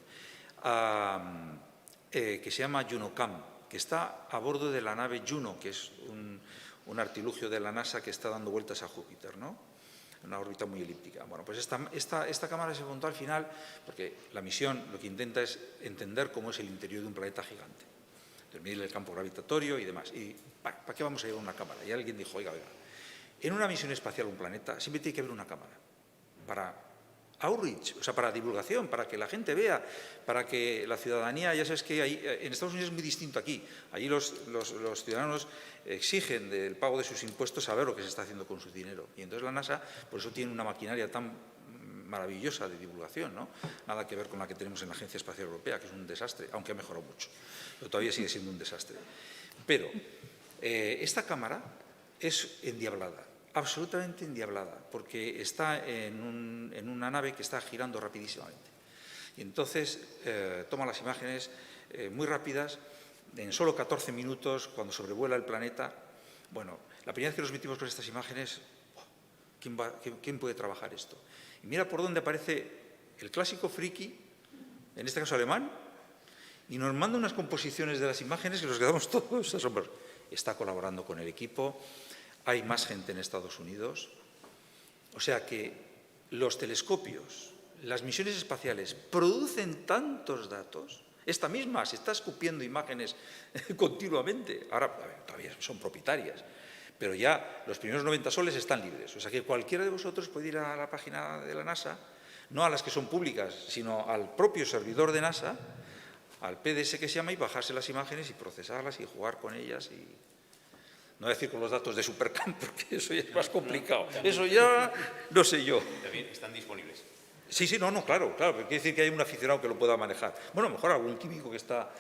S2: que se llama JunoCam, que está a bordo de la nave Juno, que es un artilugio de la NASA que está dando vueltas a Júpiter, ¿no? Una órbita muy elíptica. Bueno, pues esta cámara se montó al final porque la misión lo que intenta es entender cómo es el interior de un planeta gigante, medir el campo gravitatorio y demás. ¿Y para qué vamos a llevar una cámara? Y alguien dijo, oiga, en una misión espacial a un planeta siempre tiene que haber una cámara para outreach, o sea, para divulgación, para que la gente vea, para que la ciudadanía, ya sabes que ahí, en Estados Unidos es muy distinto aquí. Allí los ciudadanos exigen del pago de sus impuestos saber lo que se está haciendo con su dinero. Y entonces la NASA, por eso tiene una maquinaria tan maravillosa de divulgación, ¿no? Nada que ver con la que tenemos en la Agencia Espacial Europea, que es un desastre, aunque ha mejorado mucho, pero todavía sigue siendo un desastre. Pero esta cámara es endiablada, absolutamente endiablada, porque está en una nave que está girando rapidísimamente. Y entonces toma las imágenes muy rápidas, en solo 14 minutos, cuando sobrevuela el planeta. Bueno, la primera vez que nos metimos con estas imágenes, ¿quién puede trabajar esto? Y mira por dónde aparece el clásico friki, en este caso alemán, y nos manda unas composiciones de las imágenes que nos quedamos todos asombrados. Está colaborando con el equipo, hay más gente en Estados Unidos. O sea que los telescopios, las misiones espaciales producen tantos datos. Esta misma se está escupiendo imágenes continuamente. Ahora todavía son propietarias, pero ya los primeros 90 soles están libres. O sea que cualquiera de vosotros puede ir a la página de la NASA, no a las que son públicas, sino al propio servidor de NASA, al PDS que se llama, y bajarse las imágenes y procesarlas y jugar con ellas. Y no voy a decir con los datos de Supercam, porque eso ya es más complicado. Eso ya no sé yo.
S3: También están disponibles.
S2: Sí, no, claro, pero quiere decir que hay un aficionado que lo pueda manejar. Bueno, mejor algún químico que está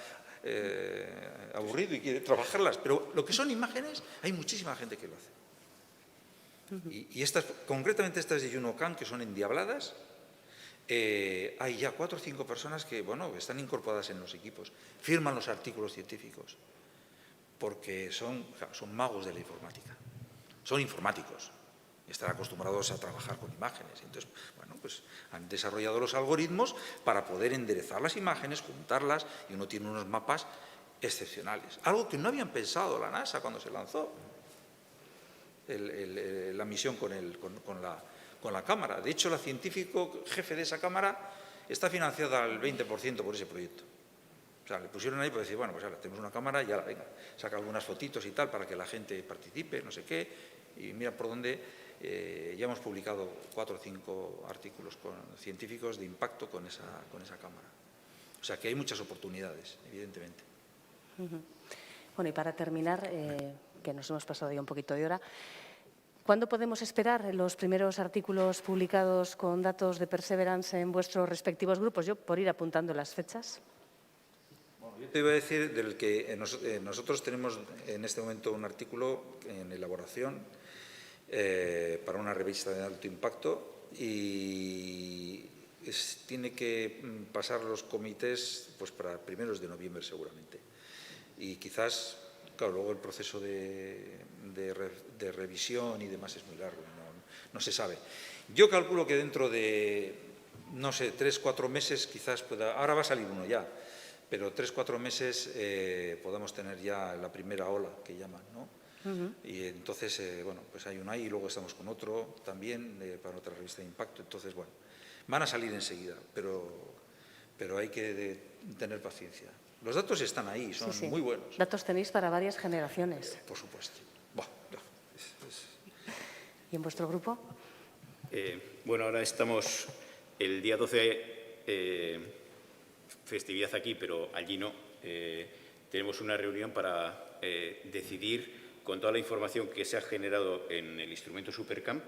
S2: aburrido y quiere trabajarlas, pero lo que son imágenes, hay muchísima gente que lo hace. Y estas, concretamente estas de JunoCam, que son endiabladas, hay ya 4 o 5 personas que, bueno, están incorporadas en los equipos, firman los artículos científicos, porque son magos de la informática, son informáticos. Están acostumbrados a trabajar con imágenes. Entonces, bueno, pues han desarrollado los algoritmos para poder enderezar las imágenes, juntarlas, y uno tiene unos mapas excepcionales. Algo que no habían pensado la NASA cuando se lanzó la misión con la cámara. De hecho, la científico jefe de esa cámara está financiada al 20% por ese proyecto. O sea, le pusieron ahí para decir, bueno, pues ahora tenemos una cámara y ahora, venga, saca algunas fotitos y tal para que la gente participe, no sé qué, y mira por dónde. Ya hemos publicado 4 o 5 artículos científicos de impacto con esa cámara. O sea que hay muchas oportunidades, evidentemente.
S1: Bueno, y para terminar, que nos hemos pasado ya un poquito de hora, ¿cuándo podemos esperar los primeros artículos publicados con datos de Perseverance en vuestros respectivos grupos? Yo, por ir apuntando las fechas.
S2: Bueno, yo te iba a decir del que nosotros tenemos en este momento un artículo en elaboración para una revista de alto impacto y tiene que pasar los comités pues para primeros de noviembre seguramente. Y quizás, claro, luego el proceso de revisión y demás es muy largo, no se sabe. Yo calculo que dentro de, no sé, 3 o 4 meses quizás pueda, ahora va a salir uno ya, pero 3 o 4 meses podamos tener ya la primera ola que llaman, ¿no? Y entonces, bueno, pues hay uno ahí y luego estamos con otro también para otra revista de impacto. Entonces, bueno, van a salir enseguida, pero hay que tener paciencia. Los datos están ahí, son muy buenos.
S1: Datos tenéis para varias generaciones.
S2: Por supuesto.
S1: ¿Y en vuestro grupo?
S3: Bueno, ahora estamos el día 12, festividad aquí, pero allí no. Tenemos una reunión para decidir, con toda la información que se ha generado en el instrumento Supercam,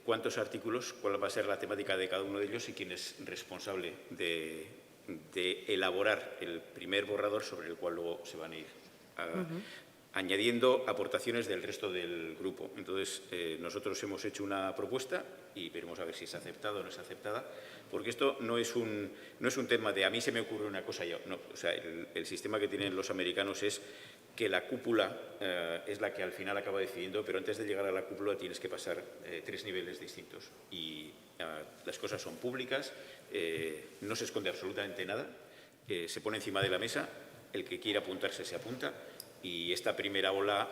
S3: cuántos artículos, cuál va a ser la temática de cada uno de ellos y quién es responsable de elaborar el primer borrador sobre el cual luego se van a ir añadiendo aportaciones del resto del grupo. Entonces, nosotros hemos hecho una propuesta y veremos a ver si es aceptada o no es aceptada, porque esto no es un tema de a mí se me ocurre una cosa y yo. No, o sea, el sistema que tienen los americanos es que la cúpula es la que al final acaba decidiendo, pero antes de llegar a la cúpula tienes que pasar 3 niveles distintos. Y las cosas son públicas, no se esconde absolutamente nada, se pone encima de la mesa, el que quiera apuntarse se apunta, y esta primera ola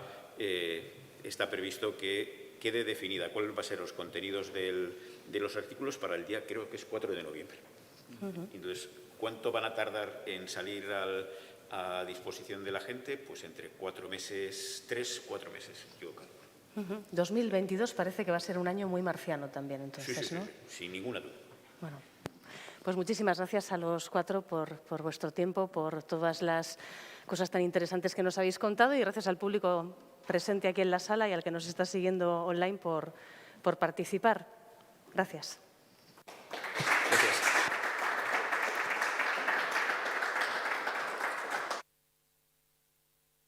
S3: está previsto que quede definida cuáles van a ser los contenidos de los artículos para el día, creo que es 4 de noviembre. Entonces, ¿cuánto van a tardar en salir a disposición de la gente? Pues entre 4 meses, 3, 4 meses, equivocado.
S1: 2022 parece que va a ser un año muy marciano también, entonces,
S3: Sí,
S1: ¿no?
S3: sin ninguna duda.
S1: Bueno, pues muchísimas gracias a los 4 por vuestro tiempo, por todas las cosas tan interesantes que nos habéis contado y gracias al público presente aquí en la sala y al que nos está siguiendo online por participar. Gracias.